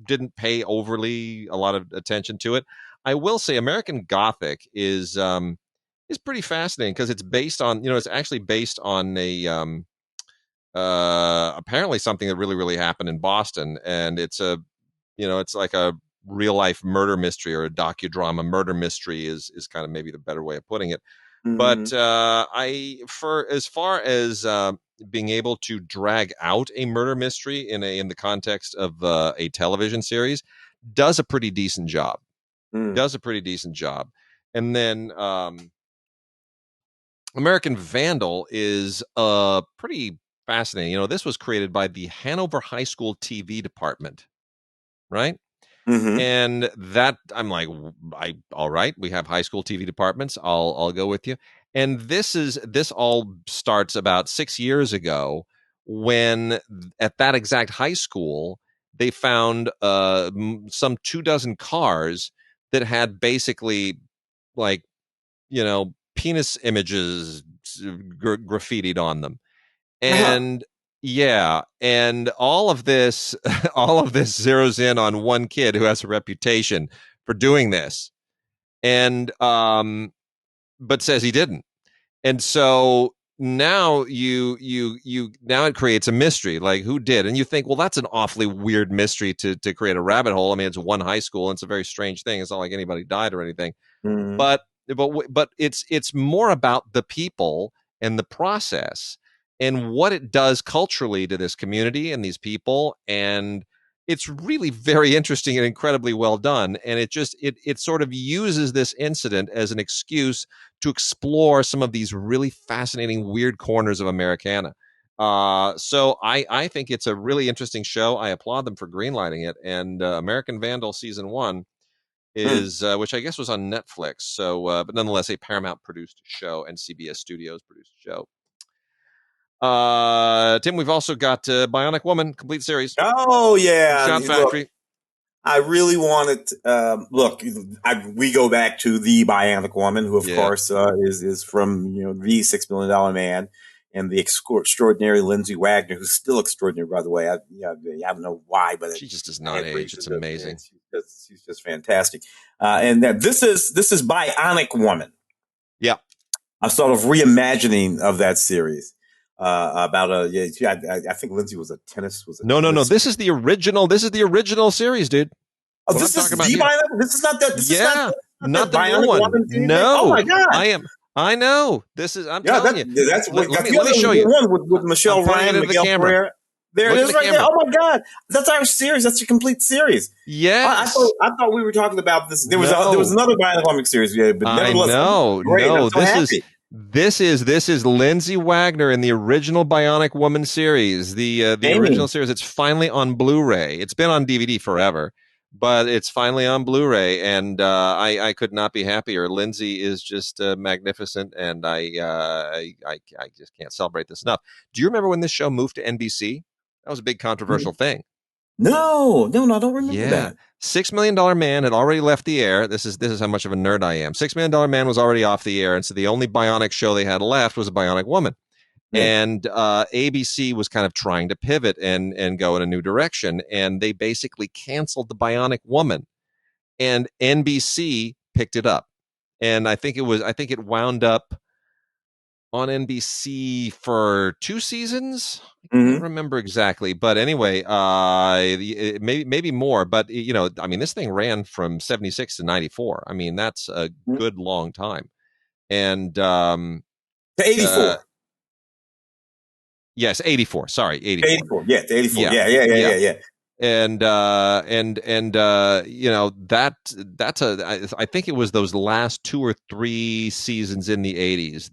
didn't pay overly a lot of attention to it. I will say American Gothic is pretty fascinating because it's based on, it's actually based on a apparently something that really, really happened in Boston, and it's it's like a real life murder mystery, or a docudrama murder mystery is kind of maybe the better way of putting it. Mm-hmm. But for as far as being able to drag out a murder mystery in the context of a television series, does a pretty decent job. And then American Vandal is pretty fascinating. This was created by the Hanover High School TV department, right? Mm-hmm. And that I'm like, all right, we have high school TV departments. I'll go with you. And this all starts about 6 years ago, when at that exact high school they found some 24 cars that had basically penis images graffitied on them. And and all of this zeroes in on one kid who has a reputation for doing this, and but says he didn't. And so now now it creates a mystery, like who did? And you think, well, that's an awfully weird mystery to create a rabbit hole. I mean, it's one high school, and it's a very strange thing. It's not like anybody died or anything, but it's more about the people and the process and what it does culturally to this community and these people. And it's really very interesting and incredibly well done. And it sort of uses this incident as an excuse to explore some of these really fascinating, weird corners of Americana. So I think it's a really interesting show. I applaud them for greenlighting it. And American Vandal season 1 is, which I guess was on Netflix. So, but nonetheless, a Paramount produced show and CBS Studios produced show. Tim, we've also got Bionic Woman complete series. Oh yeah, Shot Factory. Look, I really wanted. We go back to the Bionic Woman, who of course is from the $6 Million Man and the extraordinary Lindsay Wagner, who's still extraordinary, by the way. I don't know why, but she just does not age. It's amazing. She's just fantastic. And that this is Bionic Woman. Yeah, I'm sort of reimagining of that series. About I think Lindsay was a tennis. No. This is the original. This is the original series, dude. Oh, this is the Bionic. This is not that. This is not the Bionic new one. Woman. No, oh my god, I know. This is. I'm telling you. That's let me show you. One with Michelle Ryan, Miguel Ferrer. There it is, right there. Oh my god, that's our series. That's your complete series. Yes. I thought we were talking about this. There was another Bionic Woman series. Yeah, but nevertheless, I know. great. No, I'm so happy. This is Lindsay Wagner in the original Bionic Woman series, the original series. It's finally on Blu-ray. It's been on DVD forever, but it's finally on Blu-ray, and I could not be happier. Lindsay is just magnificent, and I just can't celebrate this enough. Do you remember when this show moved to NBC? That was a big controversial thing. No, I don't remember that. $6 Million Man had already left the air. This is how much of a nerd I am. $6 Million Man was already off the air, and so the only Bionic show they had left was a Bionic Woman. Yeah. And ABC was kind of trying to pivot and go in a new direction, and they basically canceled the Bionic Woman, and NBC picked it up. And I think it wound up on NBC for 2 seasons. I can't remember exactly, but anyway, maybe more. But I mean, this thing ran from 76 to 94. I mean, that's a good long time. And to 84. Yes, 84. Sorry, 84. 84. Yeah, 84. Yeah. And that's I think it was those last 2 or 3 seasons in the 80s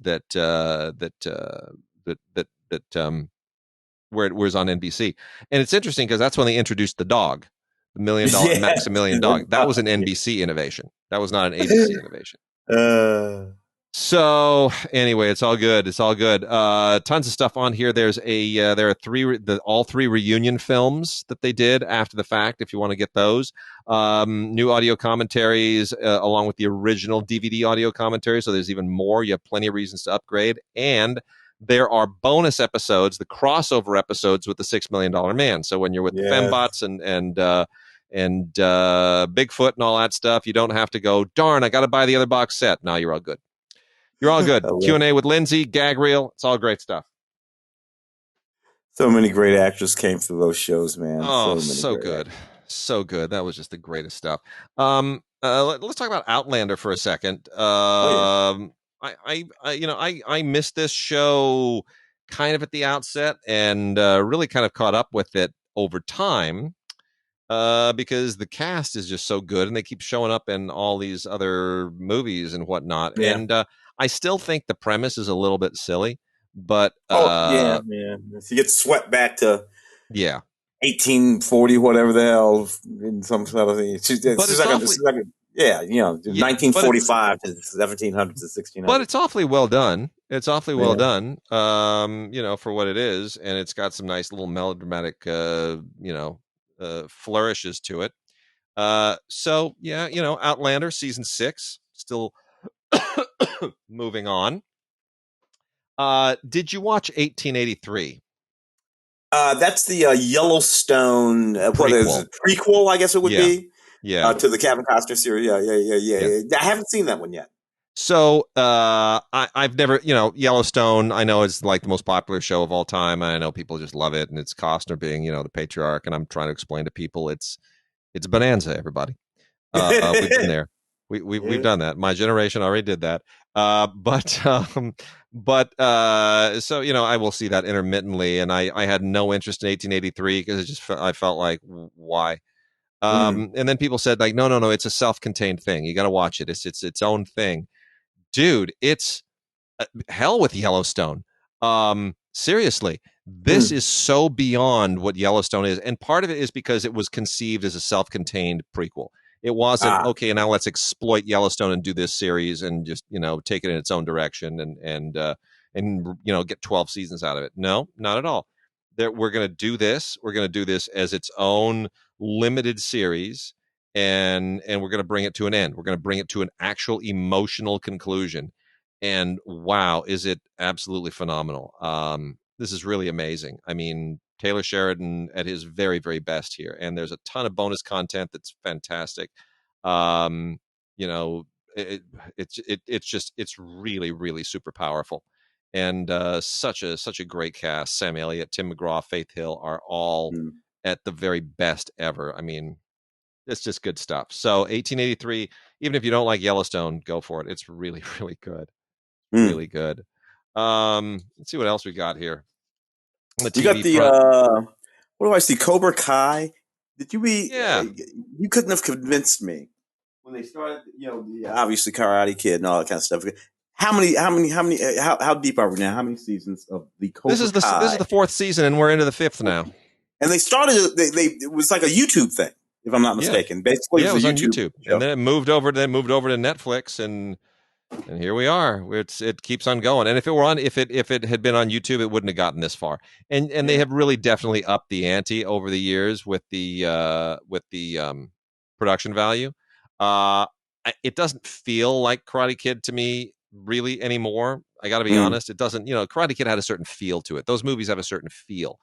where it was on NBC. And it's interesting because that's when they introduced the dog, the $1 million Maximilian dog. That was an NBC innovation. That was not an ABC innovation. So anyway, it's all good. It's all good. Tons of stuff on here. There are all 3 reunion films that they did after the fact. If you want to get those, new audio commentaries along with the original DVD audio commentary. So there's even more. You have plenty of reasons to upgrade, and there are bonus episodes, the crossover episodes with the $6 Million Man. So when you're with the Fembots and Bigfoot and all that stuff, you don't have to go, darn, I got to buy the other box set. No, you're all good. You're all good. Q&A with Lindsay, gag reel. It's all great stuff. So many great actors came through those shows, man. Oh, so good. So good. That was just the greatest stuff. Let's talk about Outlander for a second. I missed this show kind of at the outset and really kind of caught up with it over time. Because the cast is just so good and they keep showing up in all these other movies and whatnot. Yeah. And I still think the premise is a little bit silly, but man. If you get swept back to 1840, whatever the hell, in some sort of thing. 1945 to 1700 to 1600. But it's awfully well done. It's awfully well done, for what it is, and it's got some nice little melodramatic, flourishes to it. Outlander season 6 still moving on. Did you watch 1883? That's the Yellowstone prequel, I guess it would be. Yeah, to the Kevin Costner series. Yeah. I haven't seen that one yet. So I've never, Yellowstone, I know is like the most popular show of all time. I know people just love it, and it's Costner being, the patriarch. And I'm trying to explain to people it's bonanza, everybody. We've been there. We've done that. My generation already did that. So I will see that intermittently, and I had no interest in 1883 because I felt like, why? And then people said like, no, it's a self-contained thing. You got to watch it. It's its own thing. Dude, it's hell with Yellowstone. Seriously, this is so beyond what Yellowstone is. And part of it is because it was conceived as a self-contained prequel. It wasn't, okay, now let's exploit Yellowstone and do this series and just, take it in its own direction and get 12 seasons out of it. No, not at all. We're going to do this. We're going to do this as its own limited series, and we're going to bring it to an end. We're going to bring it to an actual emotional conclusion. And wow, is it absolutely phenomenal. This is really amazing. I mean, Taylor Sheridan at his very, very best here. And there's a ton of bonus content that's fantastic. It's really, really super powerful. And such a great cast. Sam Elliott, Tim McGraw, Faith Hill are all at the very best ever. I mean, it's just good stuff. So 1883, even if you don't like Yellowstone, go for it. It's really, really good. Really good. Let's see what else we got here. You got the what do I see? Cobra Kai. Did you you couldn't have convinced me when they started. Obviously Karate Kid and all that kind of stuff. how deep are we now? How many seasons of the Cobra Kai? This is the 4th season, and we're into the 5th now. And they started. It was like a YouTube thing, if I'm not mistaken. Basically, it was on YouTube, show. and then it moved over to Netflix, and here we are. It keeps on going. And if it had been on YouTube, it wouldn't have gotten this far. And they have really definitely upped the ante over the years with the production value. It doesn't feel like Karate Kid to me really anymore. I got to be honest. It doesn't. Karate Kid had a certain feel to it. Those movies have a certain feel.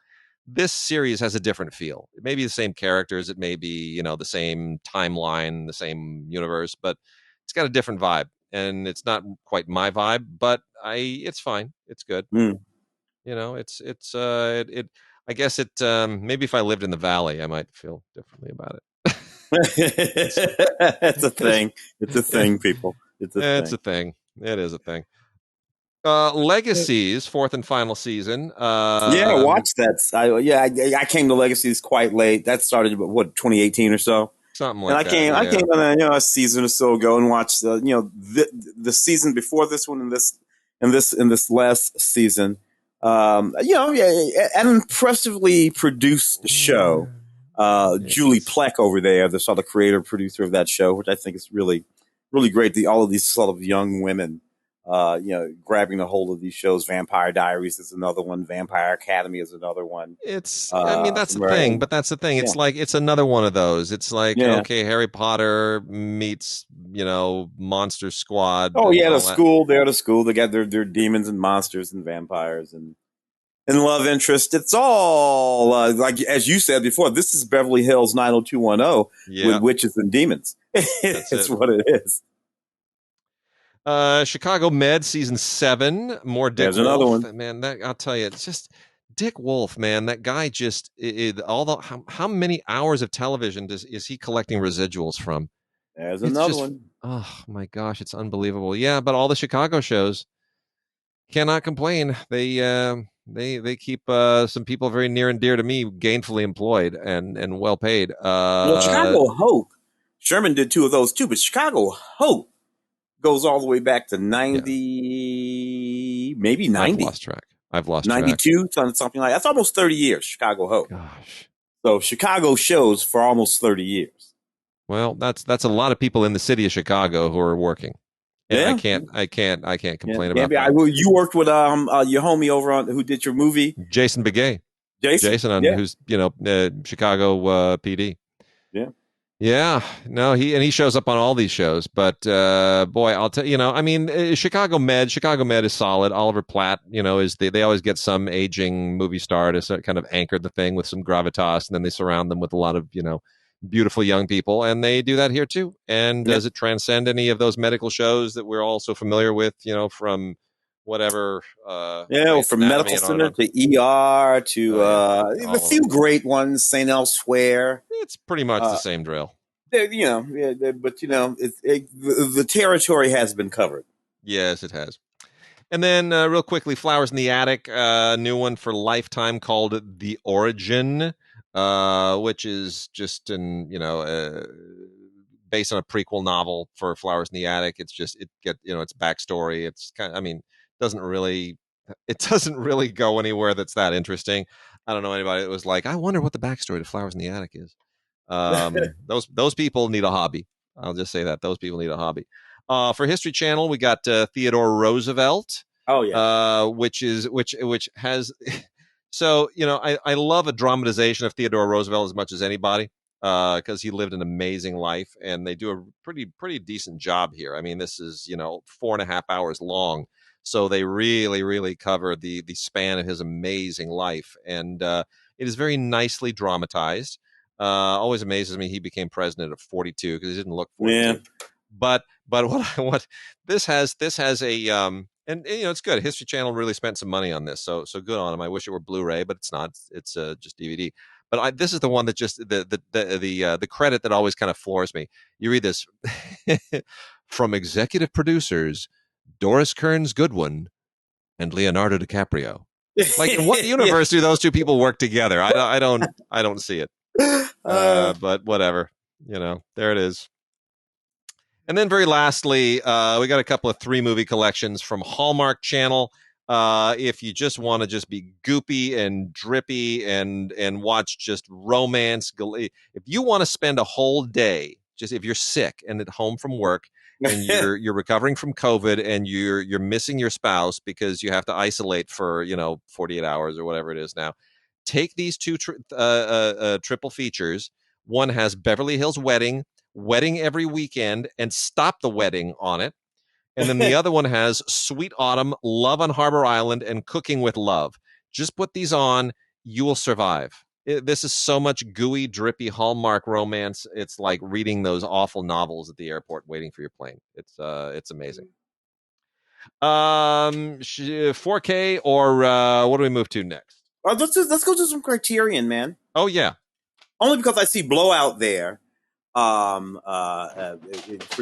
This series has a different feel. It may be the same characters. It may be, the same timeline, the same universe, but it's got a different vibe, and it's not quite my vibe, but it's fine. It's good. I guess maybe if I lived in the Valley, I might feel differently about it. It's a thing. It's a thing, people. It's a thing. It is a thing. Legacies, 4th and final season. Watch that. I came to Legacies quite late. That started 2018 or so. Something like that. I came on a season or so ago and watched the season before this one and this last season. An impressively produced show. Julie Plec over there, the creator producer of that show, which I think is really, really great. All of these sort of young women, grabbing a hold of these shows. Vampire Diaries is another one. Vampire Academy is another one. That's the thing. But that's the thing. It's like it's another one of those. It's like okay, Harry Potter meets Monster Squad. Oh yeah, the school. They're the school. They got their demons and monsters and vampires and love interest. It's all like as you said before. This is Beverly Hills 90210 with witches and demons. It's what it is. Chicago Med season 7. More Dick Wolf. Another one. Man, I'll tell you, it's just Dick Wolf, man. That guy just how many hours of television is he collecting residuals from? There's another one. Oh my gosh, it's unbelievable. Yeah, but all the Chicago shows cannot complain. They keep some people very near and dear to me gainfully employed and well paid. Chicago Hope. Sherman did 2 of those too, but Chicago Hope goes all the way back to 90, maybe 90. I've lost 92, something like that. That's almost 30 years, Chicago Hope. Gosh. So Chicago shows for almost 30 years. Well, that's a lot of people in the city of Chicago who are working. And I can't complain about that. You worked with your homie over on who did your movie, Jason Begay. Jason who's Chicago PD. Yeah, no, he shows up on all these shows, but boy, I'll tell Chicago Med is solid. Oliver Platt, they always get some aging movie star to kind of anchor the thing with some gravitas, and then they surround them with a lot of beautiful young people, and they do that here too. And does it transcend any of those medical shows that we're all so familiar with? From whatever. From Medical Center to ER to the few great ones, St. Elsewhere. It's pretty much the same drill. But the territory has been covered. Yes, it has. And then real quickly, Flowers in the Attic, new one for Lifetime called The Origin, which is just based on a prequel novel for Flowers in the Attic. It's just its backstory. It's kind of, doesn't really go anywhere that's that interesting. I don't know anybody that was like, I wonder what the backstory to Flowers in the Attic is. Those people need a hobby. I'll just say that those people need a hobby. For History Channel, we got Theodore Roosevelt. Oh yeah, which has. So I love a dramatization of Theodore Roosevelt as much as anybody because he lived an amazing life, and they do a pretty decent job here. This is 4.5 hours long. So they really, really cover the span of his amazing life. And it is very nicely dramatized. Always amazes me he became president at 42 because he didn't look 42. Yeah. But what this has a and it's good. History Channel really spent some money on this, so good on them. I wish it were Blu-ray, but it's not. It's just DVD. But this is the one that just the credit that always kind of floors me. You read this from executive producers Doris Kearns Goodwin and Leonardo DiCaprio. Like, in what universe do those two people work together? I don't see it. But whatever, there it is. And then very lastly, we got a couple of 3-movie collections from Hallmark Channel. If you just want to just be goopy and drippy and watch just romance, if you want to spend a whole day, just if you're sick and at home from work and you're recovering from COVID and you're missing your spouse because you have to isolate for 48 hours or whatever it is now, take these two triple features. One has Beverly Hills Wedding Every Weekend, and Stop the Wedding on it. And then the other one has Sweet Autumn, Love on Harbor Island, and Cooking with Love. Just put these on. You will survive. This is so much gooey, drippy Hallmark romance. It's like reading those awful novels at the airport waiting for your plane. It's amazing. 4K or what do we move to next? Let's go to some Criterion, man. Oh, yeah. Only because I see Blowout there. For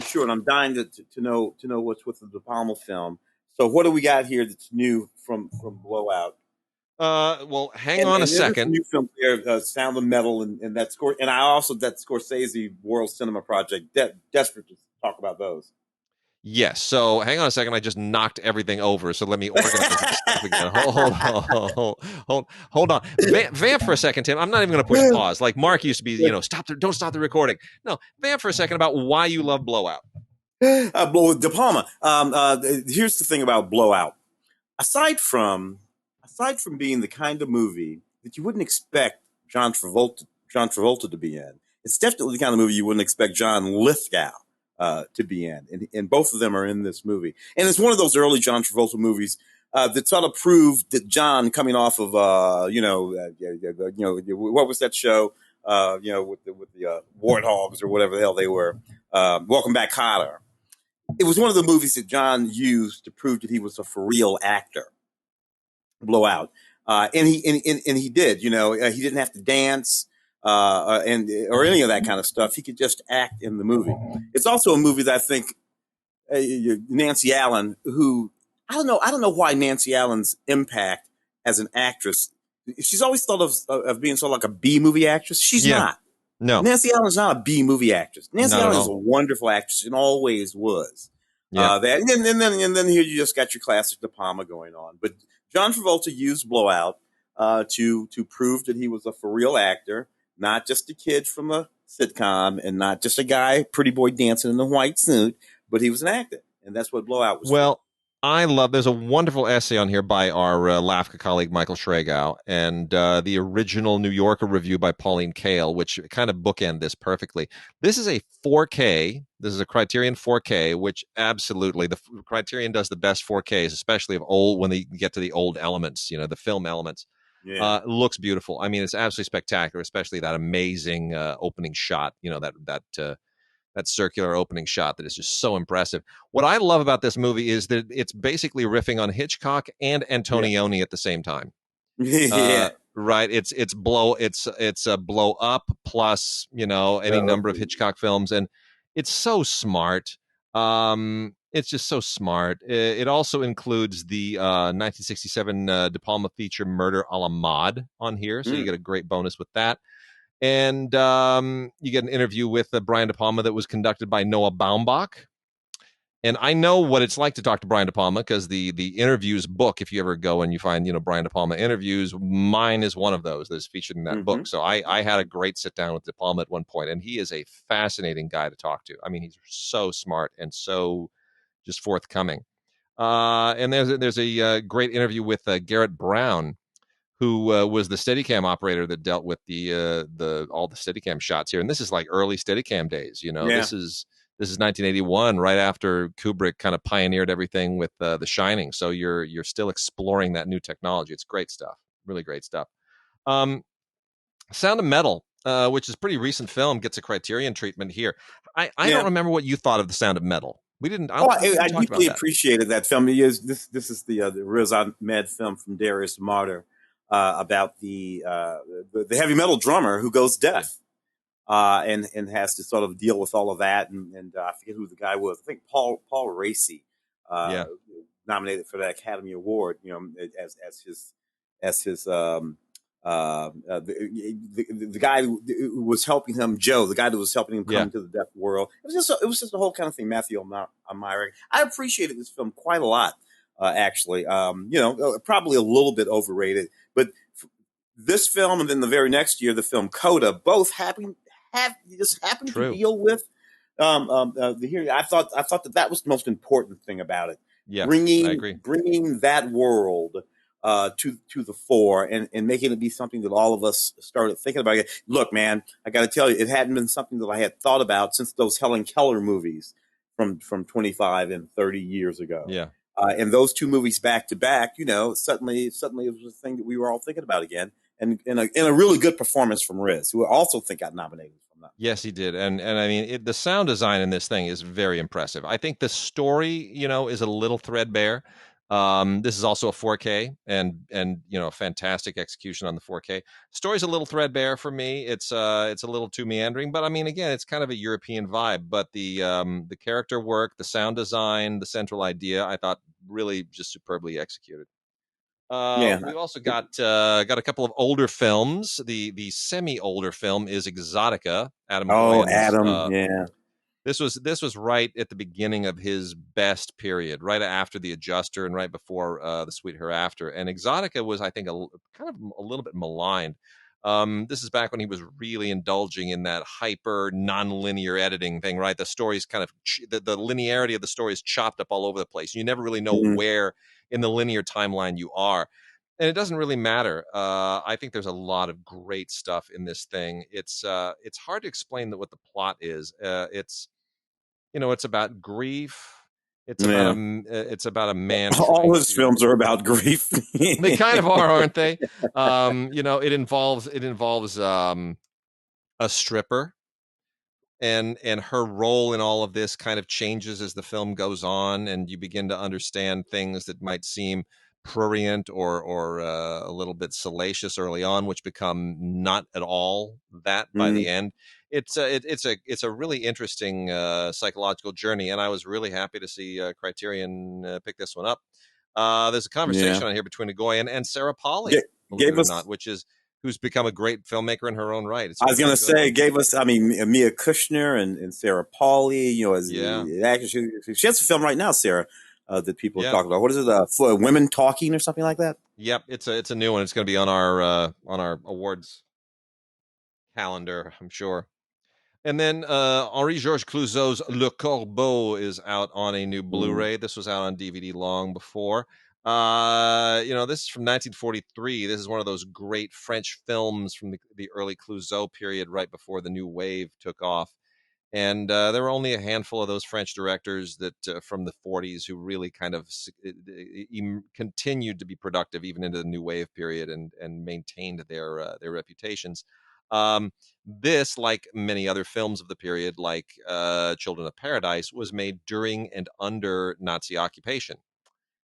sure, and I'm dying to know what's with the De Palma film. So what do we got here that's new from Blowout? Well, hang on a second. New film there, Sound of Metal, and that score, and I also that Scorsese World Cinema Project. Desperate to talk about those. Yes. So hang on a second. I just knocked everything over. So let me organize this stuff again. Hold on. Vamp for a second, Tim. I'm not even going to push pause. Like Mark used to be, don't stop the recording. No, vamp for a second about why you love Blowout. De Palma. Here's the thing about Blowout. Aside from being the kind of movie that you wouldn't expect John Travolta to be in, it's definitely the kind of movie you wouldn't expect John Lithgow to be in, and both of them are in this movie. And it's one of those early John Travolta movies that sort of proved that John, coming off of what was that show? With the warthogs or whatever the hell they were. Welcome Back, Kotter. It was one of the movies that John used to prove that he was a for real actor. Blowout, and he did. He didn't have to dance. Or any of that kind of stuff. He could just act in the movie. It's also a movie that I think Nancy Allen, who I don't know why Nancy Allen's impact as an actress. She's always thought of being sort of like a B movie actress. She's not. No, Nancy Allen's not a B movie actress. Nancy Allen is a wonderful actress and always was. Yeah. And then here you just got your classic De Palma going on. But John Travolta used Blowout to prove that he was a for real actor. Not just a kid from a sitcom and not just a guy, pretty boy dancing in a white suit, but he was an actor. And that's what Blowout was. Well, there's a wonderful essay on here by our LAFCA colleague, Michael Schragow, and the original New Yorker review by Pauline Kael, which kind of bookend this perfectly. This is a 4K. This is a Criterion 4K, which absolutely, the Criterion does the best 4Ks, especially when they get to the old elements, the film elements. Yeah. Looks beautiful. I mean, it's absolutely spectacular, especially that amazing opening shot, that circular opening shot that is just so impressive. What I love about this movie is that it's basically riffing on Hitchcock and Antonioni at the same time. Yeah. Right. It's a Blow Up plus, any number of Hitchcock films. And it's so smart. It's just so smart. It also includes the 1967 De Palma feature Murder a la Mode on here. So you get a great bonus with that. And you get an interview with Brian De Palma that was conducted by Noah Baumbach. And I know what it's like to talk to Brian De Palma because the interviews book, if you ever go and you find, Brian De Palma interviews, mine is one of those that's featured in that book. So I had a great sit down with De Palma at one point, and he is a fascinating guy to talk to. I mean, he's so smart and so just forthcoming. And there's a great interview with Garrett Brown, who was the Steadicam operator that dealt with all the Steadicam shots here. And this is like early Steadicam days, This is 1981, right after Kubrick kind of pioneered everything with The Shining. So you're still exploring that new technology. It's great stuff, really great stuff. Sound of Metal, which is a pretty recent film, gets a Criterion treatment here. I don't remember what you thought of The Sound of Metal. We didn't. I deeply appreciated that film. This is the Riz Ahmed film from Darius Martyr about the heavy metal drummer who goes deaf. And has to sort of deal with all of that, and I forget who the guy was. I think Paul Raci, nominated for that Academy Award, as his the guy who was helping him, Joe, the guy that was helping him come Yeah. into the deaf world. It was just a whole kind of thing. Matthew Amira. I appreciated this film quite a lot, actually. Probably a little bit overrated, but this film and then the very next year, the film Coda, both just happened to True. deal with the hearing. I thought that was the most important thing about it. Yeah, I agree. Bringing that world to the fore and making it be something that all of us started thinking about. Look, man, I got to tell you, it hadn't been something that I had thought about since those Helen Keller movies from 25 and 30 years ago. Yeah. And those two movies back to back, suddenly it was a thing that we were all thinking about again. And in a really good performance from Riz, who I also think got nominated from that. Yes, he did, and I mean the sound design in this thing is very impressive. I think the story, is a little threadbare. This is also a 4K, and fantastic execution on the 4K. Story's a little threadbare for me. It's a little too meandering, but I mean, again, it's kind of a European vibe. But the character work, the sound design, the central idea, I thought really just superbly executed. We've also got a couple of older films. The semi-older film is Exotica. Adam Goyan's, Adam, yeah. This was right at the beginning of his best period, right after The Adjuster and right before The Sweet Hereafter. And Exotica was, I think, kind of a little bit maligned. This is back when he was really indulging in that hyper non-linear editing thing, right? The story's kind of the linearity of the story is chopped up all over the place. You never really know where in the linear timeline you are, and it doesn't really matter. I think there's a lot of great stuff in this thing. It's hard to explain what the plot is. It's about grief. It's about a man. All his films are about grief. They kind of are, aren't they? It involves a stripper, and her role in all of this kind of changes as the film goes on, and you begin to understand things that might seem prurient or a little bit salacious early on, which become not at all that by the end. It's a really interesting psychological journey, and I was really happy to see Criterion pick this one up. There's a conversation on here between Goyan and Sarah Polley, believe it or not, who's become a great filmmaker in her own right. I was going to say, gave us, Mia Kushner and Sarah Polley, as actors. She has a film right now, Sarah, that people are talking about. What is it? For Women Talking or something like that? Yep, it's a new one. It's going to be on our awards calendar, I'm sure. And then Henri-Georges Clouzot's Le Corbeau is out on a new Blu-ray. This was out on DVD long before. This is from 1943. This is one of those great French films from the early Clouzot period, right before the new wave took off. And there were only a handful of those French directors that from the 40s who really kind of continued to be productive even into the new wave period and maintained their reputations. This, like many other films of the period, like Children of Paradise, was made during and under Nazi occupation,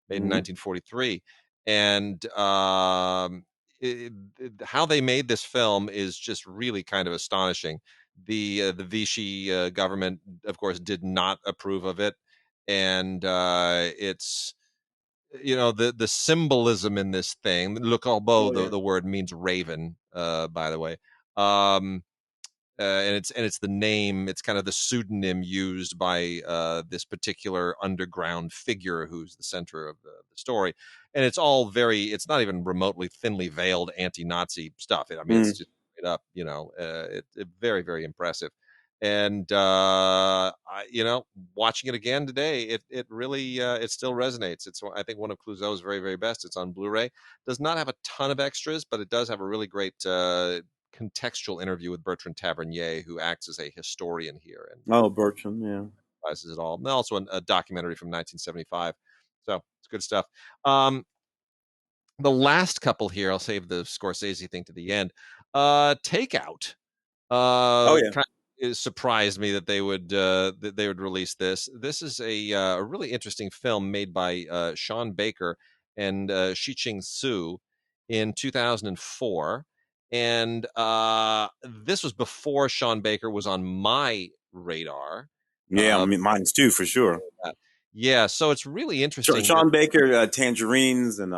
made in 1943. And how they made this film is just really kind of astonishing. The Vichy government, of course, did not approve of it, and it's the symbolism in this thing. Le Corbeau, the word means raven, by the way. And it's the name. It's kind of the pseudonym used by this particular underground figure who's the center of the story. And it's all it's not even remotely thinly veiled anti-Nazi stuff. It's just straight up, it's very, very impressive. And watching it again today, it really it still resonates. It's, I think, one of Clouzot's very, very best. It's on Blu-ray. Does not have a ton of extras, but it does have a really great contextual interview with Bertrand Tavernier, who acts as a historian here. And Bertrand, yeah, it all. And also a documentary from 1975. So it's good stuff. The last couple here, I'll save the Scorsese thing to the end. Takeout. It surprised me that they would release this. This is a really interesting film made by Sean Baker and Shi-Ching Su in 2004. And this was before Sean Baker was on my radar. Yeah, mine's too, for sure. Yeah, so it's really interesting that Sean Baker, Tangerines, and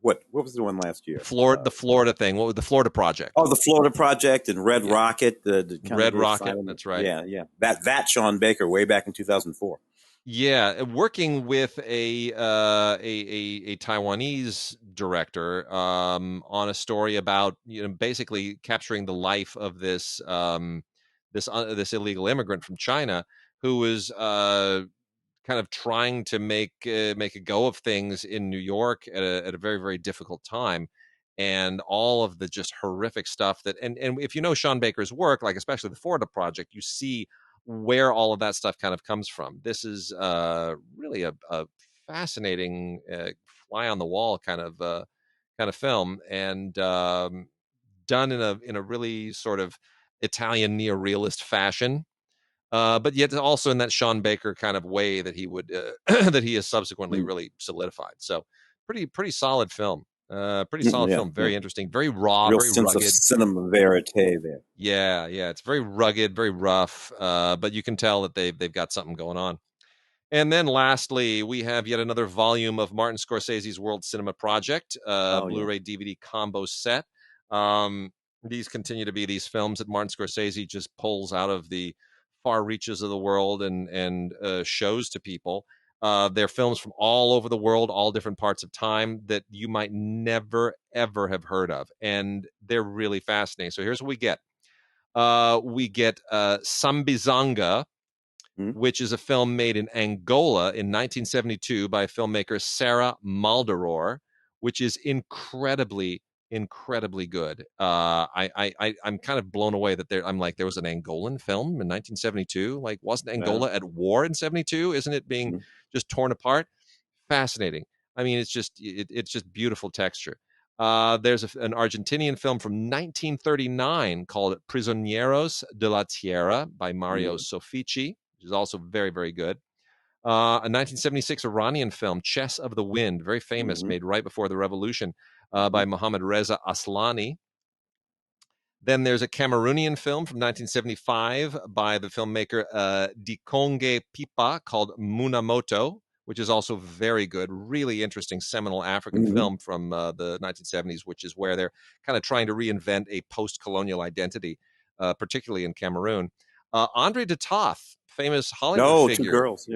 what was the one last year? The Florida thing. What was the Florida Project? Oh, the Florida Project and Red Yeah. Rocket, the kind of Red very Rocket. silent. That's right. Yeah. That Sean Baker way back in 2004. Yeah, working with a Taiwanese director on a story about, you know, basically capturing the life of this illegal immigrant from China who was kind of trying to make a go of things in New York at a very, very difficult time, and all of the just horrific stuff that and if you know Sean Baker's work, like especially the Florida Project, you see where all of that stuff kind of comes from. This is really a fascinating fly on the wall kind of film, and done in a really sort of Italian neorealist fashion, but yet also in that Sean Baker kind of way that he would that he has subsequently really solidified. So pretty solid film. Pretty solid Yeah, film. Very interesting. Very raw. real Very sense of rugged. cinema verite there. Yeah, yeah. It's very rugged. Very rough. But you can tell that they've got something going on. And then lastly, we have yet another volume of Martin Scorsese's World Cinema Project, Blu-ray DVD combo set. These continue to be these films that Martin Scorsese just pulls out of the far reaches of the world and shows to people. They're films from all over the world, all different parts of time that you might never, ever have heard of. And they're really fascinating. So here's what we get. We get Sambizanga, which is a film made in Angola in 1972 by filmmaker Sarah Maldoror, which is incredibly, incredibly good. I'm kind of blown away that there was an Angolan film in 1972. Like, wasn't Angola at war in 72? Isn't it being just torn apart? Fascinating. I mean, it's just beautiful texture. There's an Argentinian film from 1939 called Prisioneros de la Tierra by Mario Soffici, which is also very, very good. A 1976 Iranian film, Chess of the Wind, very famous, made right before the revolution, by Mohammad Reza Aslani. Then there's a Cameroonian film from 1975 by the filmmaker Dikonge Pipa called Munamoto, which is also very good, really interesting seminal African film from the 1970s, which is where they're kind of trying to reinvent a post-colonial identity, particularly in Cameroon. Andre de Toth, famous Hollywood figure. Two girls.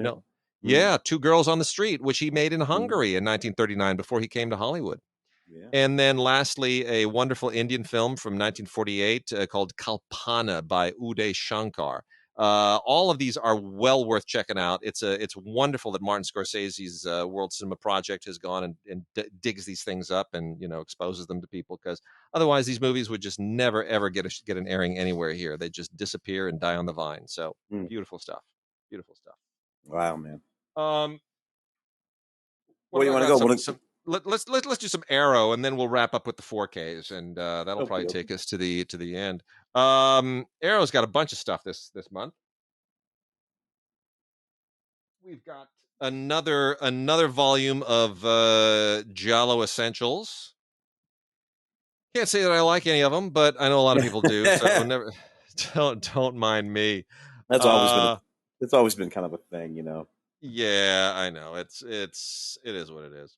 Yeah. Two Girls on the Street, which he made in Hungary in 1939 before he came to Hollywood. Yeah. And then lastly, a wonderful Indian film from 1948 called Kalpana by Uday Shankar. All of these are well worth checking out. It's wonderful that Martin Scorsese's World Cinema Project has gone and digs these things up and, you know, exposes them to people, because otherwise these movies would just never ever get an airing anywhere here. They just disappear and die on the vine. So beautiful stuff. Beautiful stuff. Wow, man. Where do you want to go? Let's do some Arrow, and then we'll wrap up with the 4Ks, and that'll probably take us to the end. Arrow's got a bunch of stuff this month. We've got another volume of Giallo Essentials. Can't say that I like any of them, but I know a lot of people do. So never don't mind me. It's always been kind of a thing, you know. Yeah, I know. It is what it is.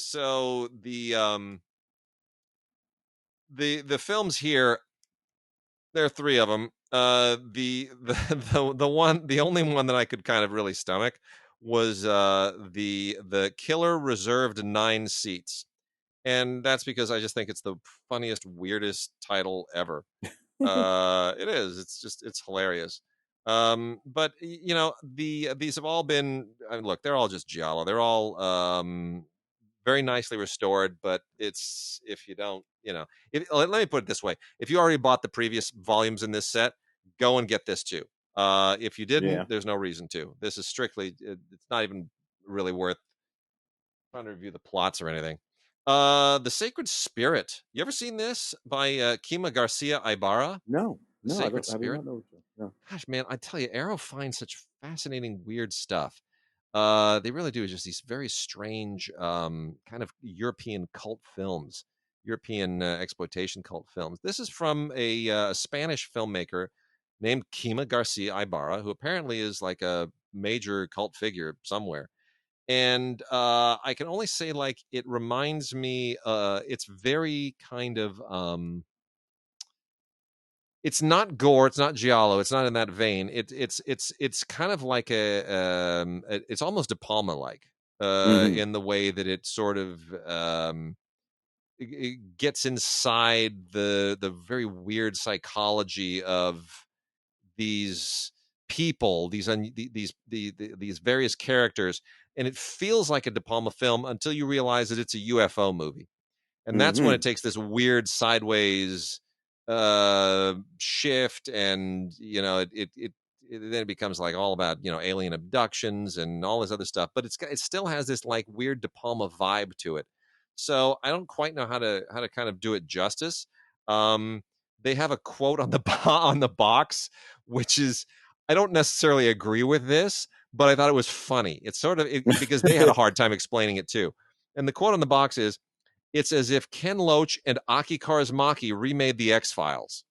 So the films here, there are three of them. The only one that I could kind of really stomach was the Killer reserved 9 seats, and that's because I just think it's the funniest, weirdest title ever. It is. It's hilarious. But you know, these have all been, I mean, look, they're all just giallo. They're all very nicely restored, but it's, if you don't, you know, let me put it this way: if you already bought the previous volumes in this set, go and get this too. If you didn't, there's no reason to. This is strictly, it's not even really worth trying to review the plots or anything. The Sacred Spirit. You ever seen this by Kima Garcia Ibarra? No, Sacred I do Spirit. not know. No. Gosh, man, I tell you, Arrow finds such fascinating, weird stuff. They really do. Just these very strange, kind of European cult films, European exploitation cult films. This is from a Spanish filmmaker named Kima Garcia Ibarra, who apparently is like a major cult figure somewhere. And I can only say, like, it reminds me, it's very kind of, it's not gore, it's not giallo, it's not in that vein. It's kind of like it's almost De Palma like, in the way that it sort of it gets inside the very weird psychology of these people, these various characters, and it feels like a De Palma film until you realize that it's a UFO movie, and that's when it takes this weird sideways shift, and then it becomes like all about alien abductions and all this other stuff, but it still has this like weird De Palma vibe to it. So I don't quite know how to kind of do it justice. They have a quote on the on the box, which is, I don't necessarily agree with this, but I thought it was funny. It's sort of because they had a hard time explaining it too. And the quote on the box is, "It's as if Ken Loach and Aki Kaurismäki remade the X-Files."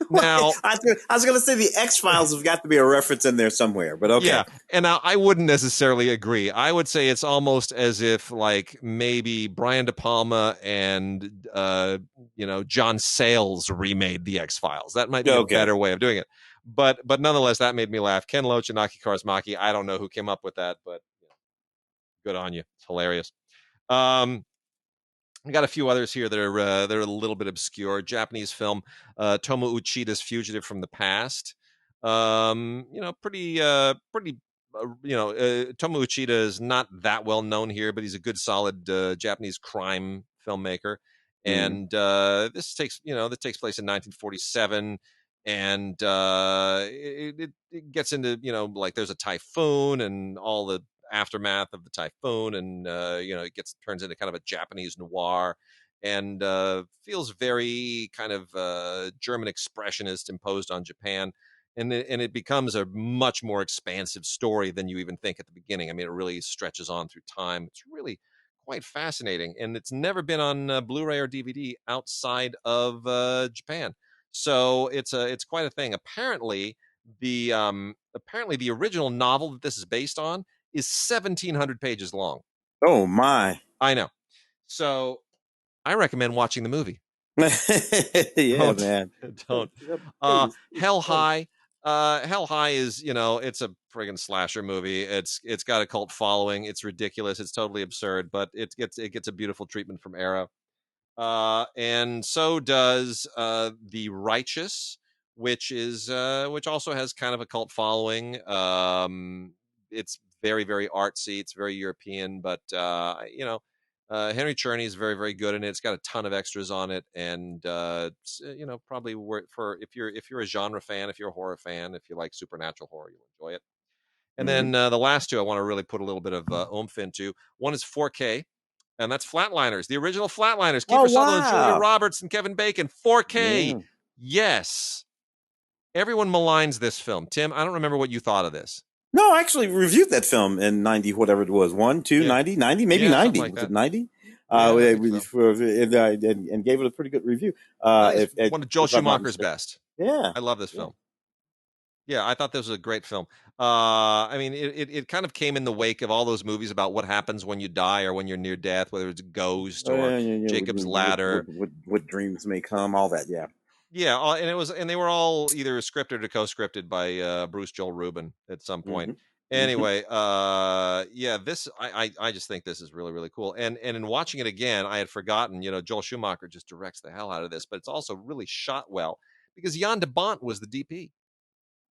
Now, I was going to say the X-Files have got to be a reference in there somewhere, but okay. Yeah, and I wouldn't necessarily agree. I would say it's almost as if like maybe Brian De Palma and John Sayles remade the X-Files. That might be a better way of doing it. But nonetheless, that made me laugh. Ken Loach and Aki Kaurismäki. I don't know who came up with that, but good on you. It's hilarious. I got a few others here that are they're a little bit obscure. Japanese film, Tomo Uchida's Fugitive from the Past. Pretty Tomo Uchida is not that well known here, but he's a good, solid Japanese crime filmmaker. And this takes place in 1947, and it gets into like there's a typhoon and all the aftermath of the typhoon, and it turns into kind of a Japanese noir, and feels very kind of German expressionist imposed on Japan, and it becomes a much more expansive story than you even think at the beginning. I mean, it really stretches on through time. It's really quite fascinating, and it's never been on Blu-ray or DVD outside of Japan, so it's quite a thing. Apparently the original novel that this is based on is 1,700 pages long. Oh my! I know. So I recommend watching the movie. Yeah, man. Don't. Hell High. Hell High is, it's a friggin' slasher movie. It's got a cult following. It's ridiculous. It's totally absurd, but it gets a beautiful treatment from Arrow. And so does The Righteous, which also has kind of a cult following. It's very, very artsy. It's very European, but Henry Czerny is very, very good in it. It's got a ton of extras on it, and probably for if you're a genre fan, if you're a horror fan, if you like supernatural horror, you'll enjoy it. And then the last two I want to really put a little bit of oomph into. One is 4K, and that's Flatliners, the original Flatliners. Kiefer Sutherland, Julia Roberts, and Kevin Bacon. 4K. Yes. Everyone maligns this film. Tim, I don't remember what you thought of this. No, I actually reviewed that film in 90, whatever it was. 1, 2, 90, maybe 90. Like was it 90? And gave it a pretty good review. One of Joel Schumacher's best. Yeah. I love this film. Yeah, I thought this was a great film. I mean, it kind of came in the wake of all those movies about what happens when you die or when you're near death, whether it's Ghost or Jacob's Ladder. What dreams may come, all that, yeah. Yeah, and they were all either scripted or co-scripted by Bruce Joel Rubin at some point. Anyway, this I just think this is really, really cool. And in watching it again, I had forgotten, Joel Schumacher just directs the hell out of this, but it's also really shot well because Jan de Bont was the DP.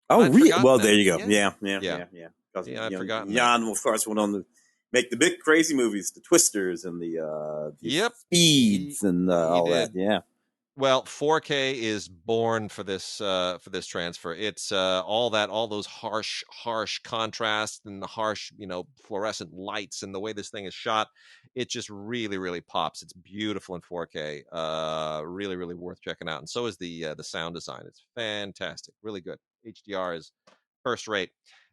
Oh, really? Well, there you go. Yeah. I'd forgotten. Jan, of course, went on to make the big crazy movies, the Twisters and the Speeds and all that. Yeah. Well, 4K is born for this transfer. It's all those harsh contrasts and the harsh, fluorescent lights and the way this thing is shot. It just really, really pops. It's beautiful in 4K. Really, really worth checking out. And so is the sound design. It's fantastic. Really good. HDR is first rate.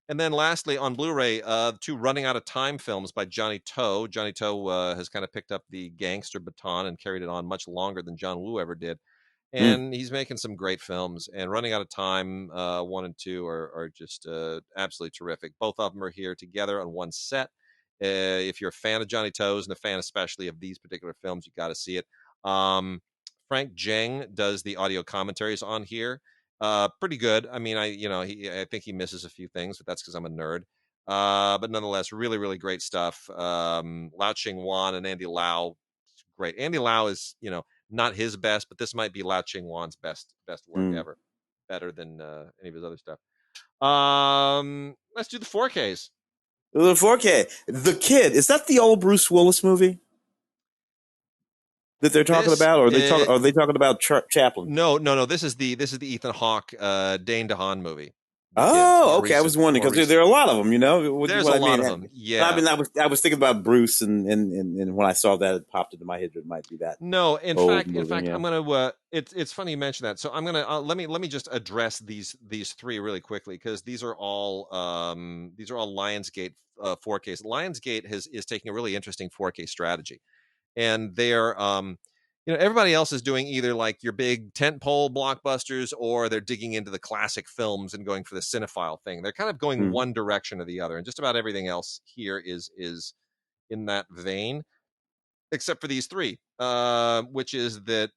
And then lastly, on Blu-ray, two Running Out of Time films by Johnny To. Johnny To has kind of picked up the gangster baton and carried it on much longer than John Woo ever did. Mm. and he's making some great films. And Running Out of Time 1 and 2 are just absolutely terrific. Both of them are here together on one set. If you're a fan of Johnny Toes and a fan especially of these particular films, you got to see it. Frank Jeng does the audio commentaries on here. Pretty good. I mean, I think he misses a few things, but that's because I'm a nerd. But nonetheless, really, really great stuff. Lau Ching Wan and Andy Lau, great. Andy Lau is, not his best, but this might be Lau Ching Wan's best work ever. Better than any of his other stuff. Let's do the 4Ks. The 4K. The Kid. Is that the old Bruce Willis movie that they're talking about, or are they talking about Chaplin? No. This is the Ethan Hawke, Dane DeHaan movie. Oh, okay. I was wondering because there are a lot of them. There's a lot of them. Yeah. I mean, I was thinking about Bruce, and when I saw that, it popped into my head. It might be that. No, in fact, yeah. I'm gonna. It's funny you mention that. So I'm gonna let me just address these three really quickly, because these are all Lionsgate 4Ks. Lionsgate is taking a really interesting 4K strategy, and they're everybody else is doing either like your big tentpole blockbusters, or they're digging into the classic films and going for the cinephile thing. They're kind of going one direction or the other, and just about everything else here is in that vein, except for these three, which is that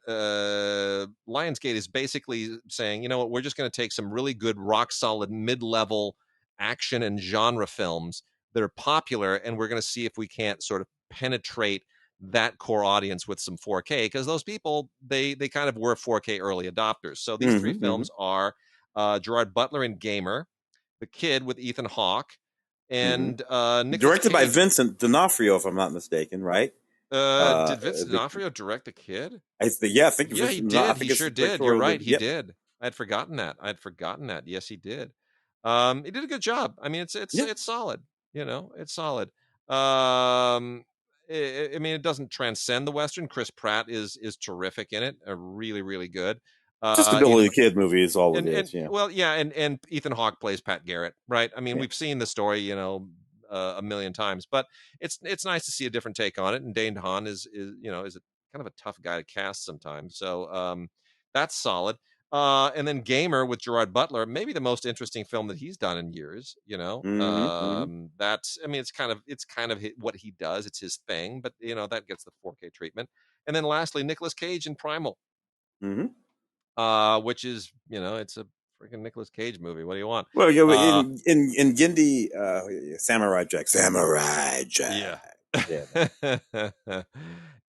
Lionsgate is basically saying, you know what, we're just going to take some really good, rock solid, mid-level action and genre films that are popular, and we're going to see if we can't sort of penetrate that core audience with some 4K, because those people, they kind of were 4K early adopters. So these three films are Gerard Butler in Gamer, The Kid with Ethan Hawke, and directed by Vincent D'Onofrio, if I'm not mistaken, right? Did Vincent D'Onofrio direct The Kid? I think he did. He sure did. You're right. He did. I had forgotten that. Yes, he did. He did a good job. I mean, it's solid. It's solid. I mean, it doesn't transcend the Western. Chris Pratt is terrific in it. Really, really good. Just a Billy the Kid movie is all it is. Yeah. Well, yeah, and Ethan Hawke plays Pat Garrett, right? I mean, we've seen the story, a million times, but it's nice to see a different take on it. And Dane DeHaan is a kind of a tough guy to cast sometimes, so that's solid. And then Gamer with Gerard Butler, maybe the most interesting film that he's done in years. That's, I mean, it's kind of what he does. It's his thing, but that gets the 4K treatment. And then lastly, Nicolas Cage in Primal, which is it's a freaking Nicolas Cage movie. What do you want? Well, in Gindi, Samurai Jack. Yeah.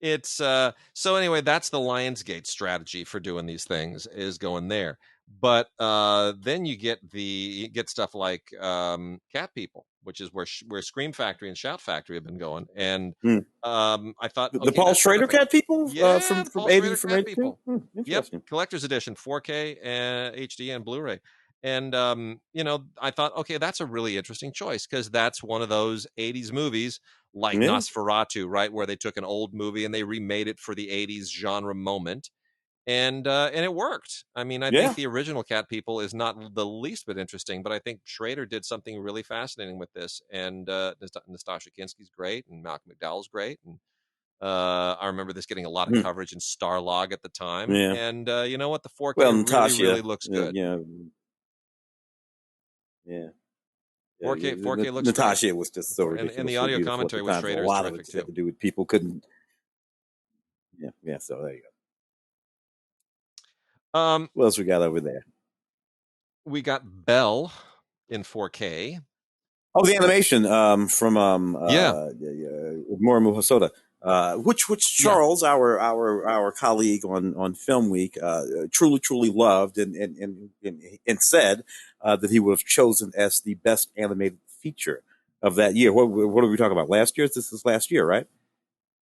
It's so anyway, that's the Lionsgate strategy for doing these things, is going there. But then you get stuff like Cat People, which is where Scream Factory and Shout Factory have been going. And I thought the Paul Schrader Cat People, from Paul 80 Schrader from Cat 82. People. Yep, Interesting. collector's edition, 4K and HD and Blu-ray. And I thought, okay, that's a really interesting choice, because that's one of those 80s movies like Nosferatu, right, where they took an old movie and they remade it for the 80s genre moment, and it worked. I mean, I think the original Cat People is not the least bit interesting, but I think Schrader did something really fascinating with this. And Nastasha Kinski's great, and Malcolm McDowell's great, and I remember this getting a lot of coverage in Starlog at the time. And you know what, the 4K really looks good. Yeah. 4K looks Natasha great. Was just so ridiculous. And the audio commentary with Schrader is terrific too. Had to do with people couldn't. Yeah. So there you go. What else we got over there? We got Belle in 4K. Oh, the animation from Morimu Hosoda. Which Charles, our colleague on Film Week, truly loved and said that he would have chosen as the best animated feature of that year. What are we talking about? Last year? This is last year, right?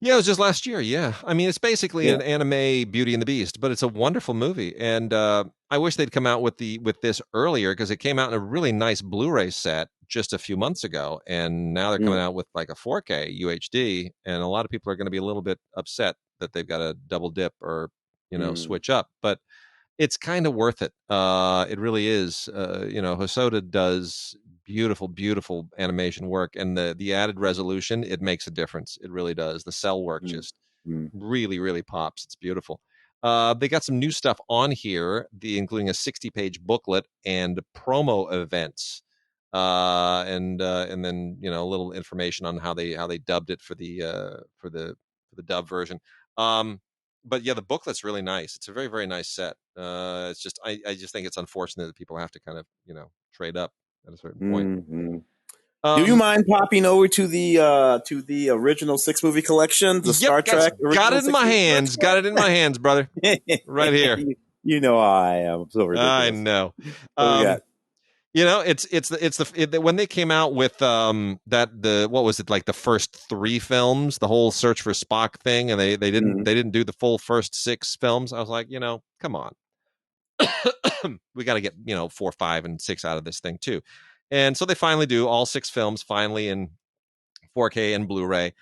Yeah, it was just last year. Yeah, I mean, it's basically an anime Beauty and the Beast, but it's a wonderful movie. And I wish they'd come out with this earlier, because it came out in a really nice Blu-ray set just a few months ago, and now they're coming out with like a 4K UHD, and a lot of people are going to be a little bit upset that they've got to double dip or switch up, but it's kind of worth it. It really is. Hosoda does beautiful animation work, and the added resolution, it makes a difference. It really does. The cell work just really pops. It's beautiful. They got some new stuff on here, including a 60-page booklet and promo events, and then a little information on how they dubbed it for the dub version. But yeah, the booklet's really nice. It's a very, very nice set. It's just I just think it's unfortunate that people have to kind of trade up at a certain point. Mm-hmm. Do you mind popping over to the original 6-movie collection, the Star Trek? Got it in my hands. Got it in my hands, brother. Right here. You know how I am. I'm so ridiculous. I know. What we got? It's when they came out with what was it, like the first 3 films, the whole Search for Spock thing, and they didn't do the full first 6 films. I was like, come on. We got to get 4, 5, and 6 out of this thing too. And so they finally do all 6 films finally in 4K and Blu-ray,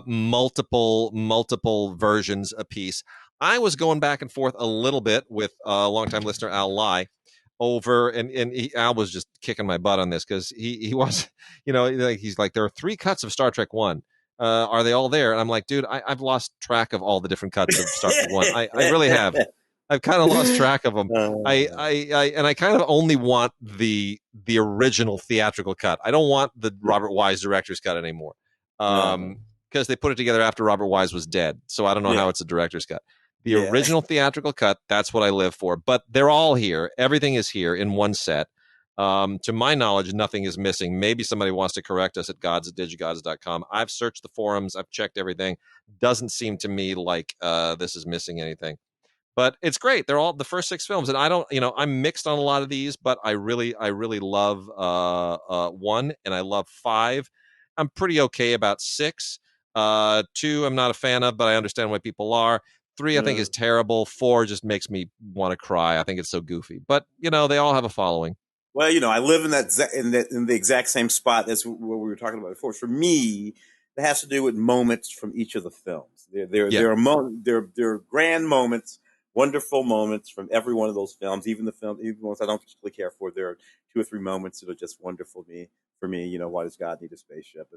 multiple versions a piece. I was going back and forth a little bit with longtime listener Al Lai over, and Al was just kicking my butt on this because he was, he's like, there are 3 cuts of Star Trek 1. Are they all there? And I'm like, dude, I've lost track of all the different cuts of Star Trek 1. I really have. I've kind of lost track of them. I kind of only want the original theatrical cut. I don't want the Robert Wise director's cut anymore, because they put it together after Robert Wise was dead. So I don't know how it's a director's cut. The original theatrical cut, that's what I live for. But they're all here. Everything is here in one set. To my knowledge, nothing is missing. Maybe somebody wants to correct us at gods@digigods.com. I've searched the forums. I've checked everything. Doesn't seem to me like this is missing anything. But it's great. They're all the first 6 films, and I don't, I'm mixed on a lot of these, but I really love 1, and I love 5. I'm pretty okay about 6. 2, I'm not a fan of, but I understand why people are. 3, I think is terrible. 4 just makes me want to cry. I think it's so goofy, but they all have a following. Well, I live in the exact same spot as what we were talking about before. For me, it has to do with moments from each of the films. There are grand moments. Wonderful moments from every one of those films, even the ones I don't particularly care for. There are 2 or 3 moments that are just wonderful for me. Why does God need a spaceship?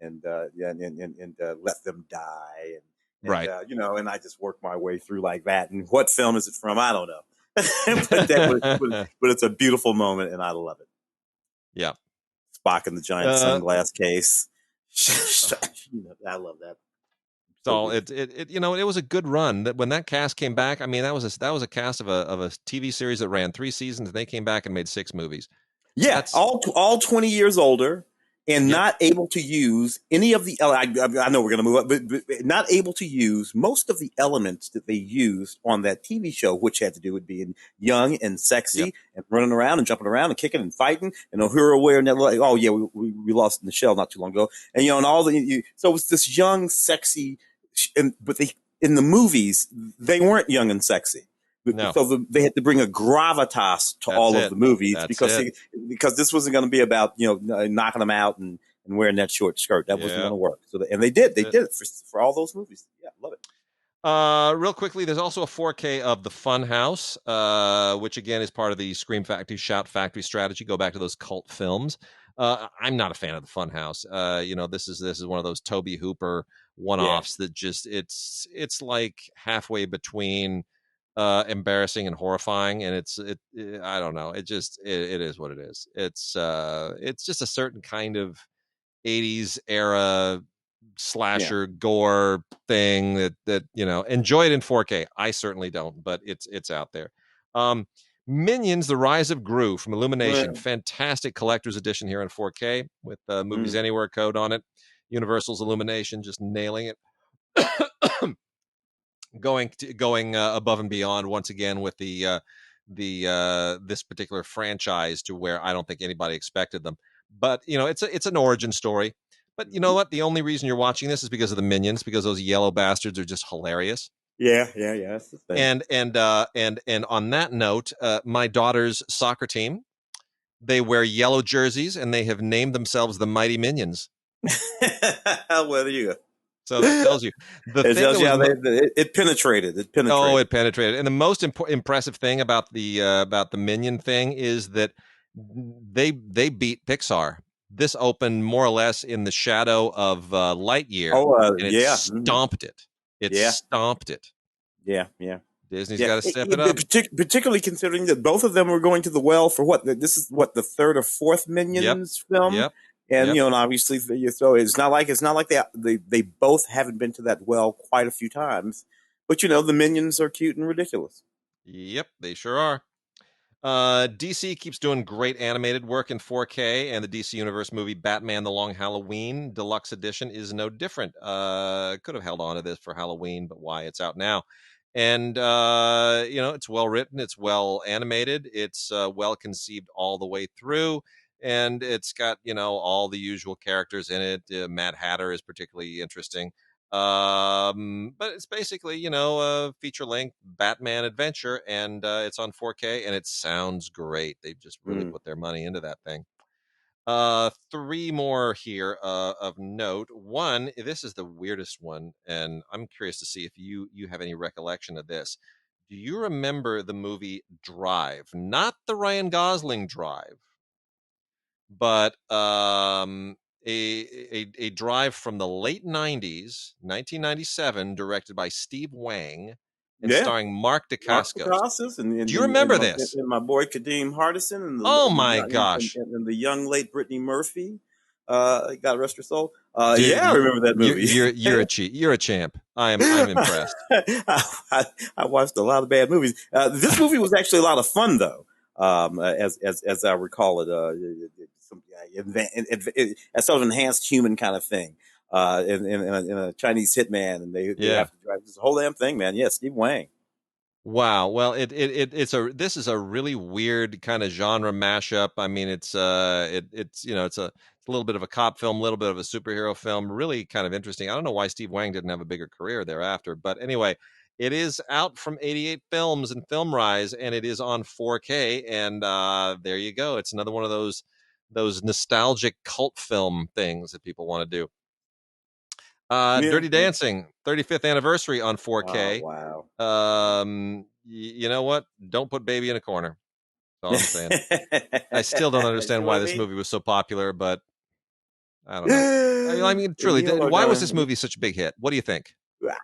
And let them die. And right. And I just work my way through like that. And what film is it from? I don't know. but it's a beautiful moment, and I love it. Yeah. Spock in the giant sunglass case. I love that. So it was a good run. That when that cast came back, I mean, that was a cast of a TV series that ran 3 seasons, and they came back and made 6 movies. Yeah, all 20 years older, and not able to use any of the. I know we're going to move up, but not able to use most of the elements that they used on that TV show, which had to do with being young and sexy and running around and jumping around and kicking and fighting. And Uhura wearing that. Like, oh yeah, we lost in the shell not too long ago, and and all so it was this young, sexy. But in the movies, they weren't young and sexy. No. So they had to bring a gravitas to all of the movies because this wasn't going to be about knocking them out and wearing that short skirt. That wasn't going to work. So they did it for all those movies. Yeah, love it. Real quickly, there's also a 4K of the Funhouse, which again is part of the Scream Factory, Shout Factory strategy. Go back to those cult films. I'm not a fan of the Funhouse. This is one of those Tobe Hooper one-offs that just it's like halfway between embarrassing and horrifying, and I don't know. It is what it is. It's just a certain kind of 80s era slasher gore thing that enjoy it in 4K. I certainly don't, but it's out there. Minions: The Rise of Gru from Illumination, fantastic collector's edition here in 4K with Movies Anywhere code on it. Universal's Illumination, just nailing it. going above and beyond once again with the this particular franchise to where I don't think anybody expected them. But it's an origin story. But you know what? The only reason you're watching this is because of the Minions, because those yellow bastards are just hilarious. Yeah. That's the thing. And on that note, my daughter's soccer team, they wear yellow jerseys and they have named themselves the Mighty Minions. Well, there you go. So that tells you it penetrated. Oh, it penetrated. And the most impressive thing about the Minion thing is that they beat Pixar. This opened more or less in the shadow of Lightyear. Oh, and it stomped it. It stomped it. Yeah, yeah. Disney's Yeah, got to step it up. particularly considering that both of them were going to the well for what? This is what, the third or fourth Minions film, and and obviously, so it's not like they both haven't been to that well quite a few times, but the Minions are cute and ridiculous. Yep, they sure are. DC keeps doing great animated work in 4K, and the DC Universe movie Batman: The Long Halloween Deluxe Edition is no different. Could have held on to this for Halloween, but why? It's out now. And it's well written, it's well animated, it's well conceived all the way through, and it's got all the usual characters in it. Mad Hatter is particularly interesting. But it's basically a feature length Batman adventure, and it's on 4K, and it sounds great. They've just really put their money into that thing. Three more here of note. One, this is the weirdest one, and I'm curious to see if you have any recollection of this. Do you remember the movie Drive? Not the Ryan Gosling Drive, but a Drive from the late 90s, 1997, directed by Steve Wang and starring Mark Dacascos. Do you remember this? And my boy Kadeem Hardison and my gosh, and the young late Brittany Murphy. God rest her soul. Dude, I remember that movie. You're a cheat. You're a champ. I'm impressed. I watched a lot of bad movies. This movie was actually a lot of fun, though. As I recall it, as sort of enhanced human kind of thing. In a Chinese hitman, and they have to drive this whole damn thing, man. Yeah, Steve Wang. Wow. Well, this is a really weird kind of genre mashup. I mean, it's a little bit of a cop film, a little bit of a superhero film, really kind of interesting. I don't know why Steve Wang didn't have a bigger career thereafter, but anyway, it is out from 88 Films and FilmRise, and it is on 4K, and there you go. It's another one of those nostalgic cult film things that people want to do. Dirty Dancing 35th anniversary on 4K. Oh, wow. You know what? Don't put baby in a corner. That's all I'm saying. I still don't understand why this movie was so popular, but I don't know. I mean, truly, why was this movie such a big hit? What do you think? There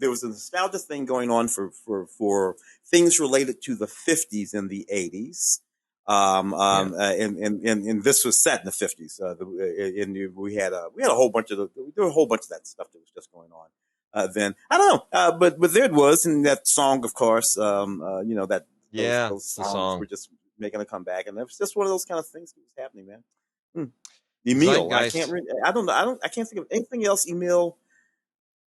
was a nostalgia thing going on for things related to the 50s and the 80s. And this was set in the 50s. We had a whole bunch of that stuff that was just going on. Then I don't know, but there it was, and that song, of course. Those songs were just making a comeback, and it was just one of those kind of things that was happening, man. Emil, I can't think of anything else. Emil,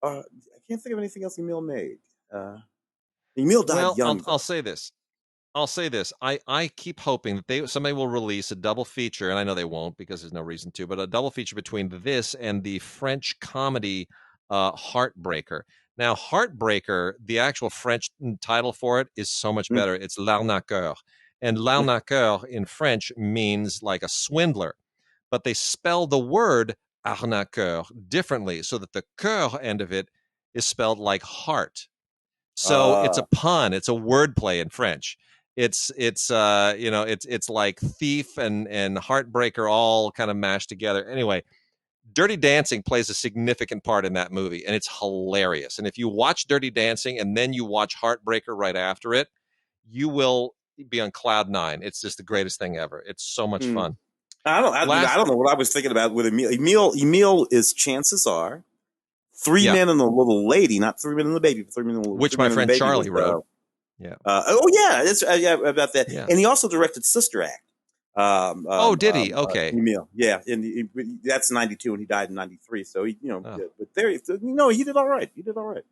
I can't think of anything else Emil made. Emil died young. I'll say this. I keep hoping that somebody will release a double feature, and I know they won't because there's no reason to, but a double feature between this and the French comedy Heartbreaker. Now, Heartbreaker, the actual French title for it is so much better. It's L'Arnaqueur. And L'Arnaqueur in French means like a swindler, but they spell the word arnaqueur differently so that the coeur end of it is spelled like heart. So it's a pun. It's a wordplay in French. It's like thief and heartbreaker all kind of mashed together. Anyway, Dirty Dancing plays a significant part in that movie, and it's hilarious. And if you watch Dirty Dancing and then you watch Heartbreaker right after it, you will be on cloud nine. It's just the greatest thing ever. It's so much fun. I don't know what I was thinking about with Emil. Emil is, chances are, Three Men and a Little Lady, not Three Men and the Baby, but Three Men and the Little. Which my friend Charlie wrote. Yeah. About that. Yeah. And he also directed Sister Act. Did he? Okay. Emil. Yeah. And that's 92, and he died in 93. So he did all right.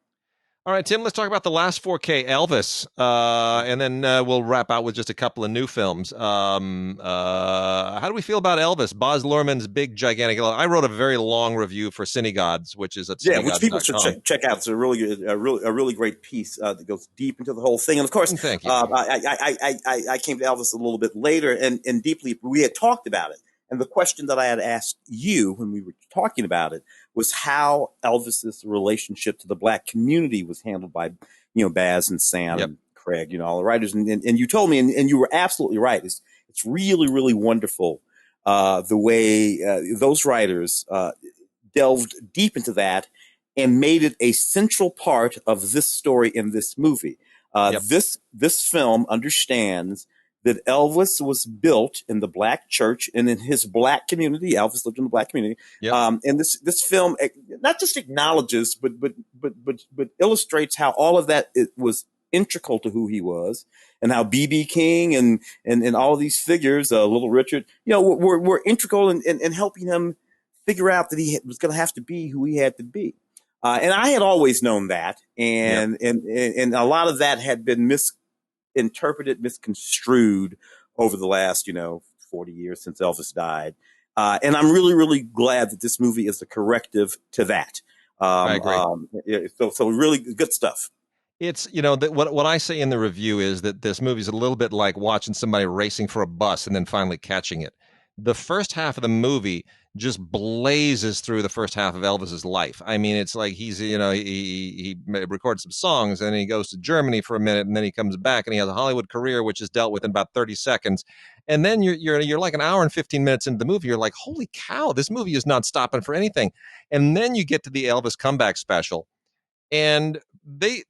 All right, Tim, let's talk about the last 4K Elvis, and then we'll wrap out with just a couple of new films. How do we feel about Elvis? Baz Luhrmann's big, gigantic. I wrote a very long review for DigiGods, which is at which people should check out. It's a really great piece that goes deep into the whole thing. And of course, thank you. I came to Elvis a little bit later, and deeply we had talked about it. And the question that I had asked you when we were talking about it was how Elvis's relationship to the black community was handled by, Baz and Sam and Craig, all the writers. And you told me, and you were absolutely right. It's really, really wonderful the way those writers delved deep into that and made it a central part of this story in this movie. Yep. This film understands that Elvis was built in the black church and in his black community. Elvis lived in the black community. Yep. And this film not just acknowledges, but illustrates how all of that was integral to who he was, and how B.B. King and all of these figures, Little Richard, were integral in helping him figure out that he was going to have to be who he had to be. And I had always known that, and a lot of that had been misinterpreted, misconstrued over the last 40 years since Elvis died. And I'm really, really glad that this movie is a corrective to that. I agree. So really good stuff. It's, what I say in the review is that this movie is a little bit like watching somebody racing for a bus and then finally catching it. The first half of the movie just blazes through the first half of Elvis's life. I mean, it's like he's, he records some songs and then he goes to Germany for a minute and then he comes back and he has a Hollywood career, which is dealt with in about 30 seconds. And then you're like an hour and 15 minutes into the movie. You're like, holy cow, this movie is not stopping for anything. And then you get to the Elvis comeback special. And the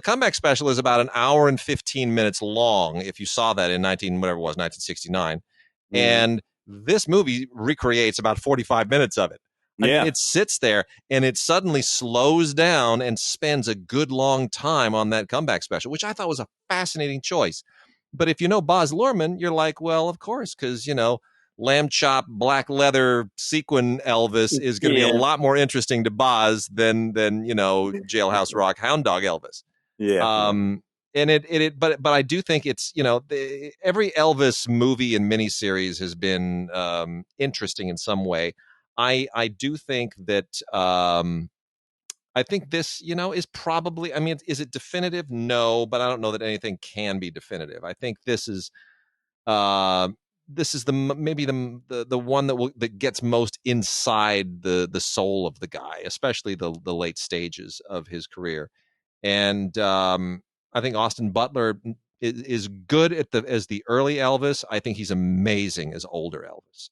comeback special is about an hour and 15 minutes long. If you saw that in 1969, and this movie recreates about 45 minutes of it. Yeah. It sits there and it suddenly slows down and spends a good long time on that comeback special, which I thought was a fascinating choice. But if you know Baz Luhrmann, you're like, well, of course, because lamb chop, black leather, sequin Elvis is going to be a lot more interesting to Baz than Jailhouse Rock, Hound Dog Elvis. Yeah. But I do think it's every Elvis movie and miniseries has been interesting in some way. I do think that I think this is probably, I mean, is it definitive? No, but I don't know that anything can be definitive. I think this is maybe the one that gets most inside the soul of the guy, especially the late stages of his career. And I think Austin Butler is good as the early Elvis. I think he's amazing as older Elvis.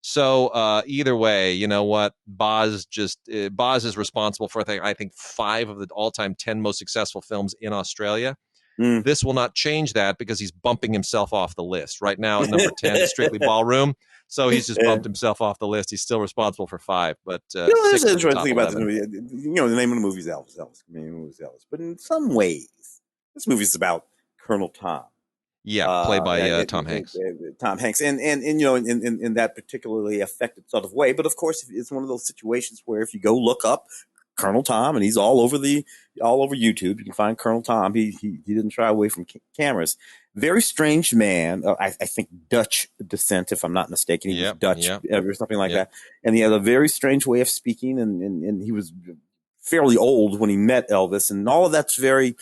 So either way, you know what? Baz is responsible for I think 5 of the all-time 10 most successful films in Australia. This will not change that because he's bumping himself off the list. Right now at number 10 is Strictly Ballroom. So he's just bumped himself off the list. He's still responsible for 5. But that's the interesting thing about the movie. The name of the movie is Elvis. The name of the movie is Elvis. But in some ways, this movie is about Colonel Tom. Yeah, played by Tom Hanks. Tom Hanks, and in that particularly affected sort of way. But of course, it's one of those situations where if you go look up Colonel Tom, and he's all over YouTube. You can find Colonel Tom. He didn't shy away from cameras. Very strange man. I think Dutch descent, if I'm not mistaken. He was Dutch or something like that. And he had a very strange way of speaking. And he was fairly old when he met Elvis. And all of that's very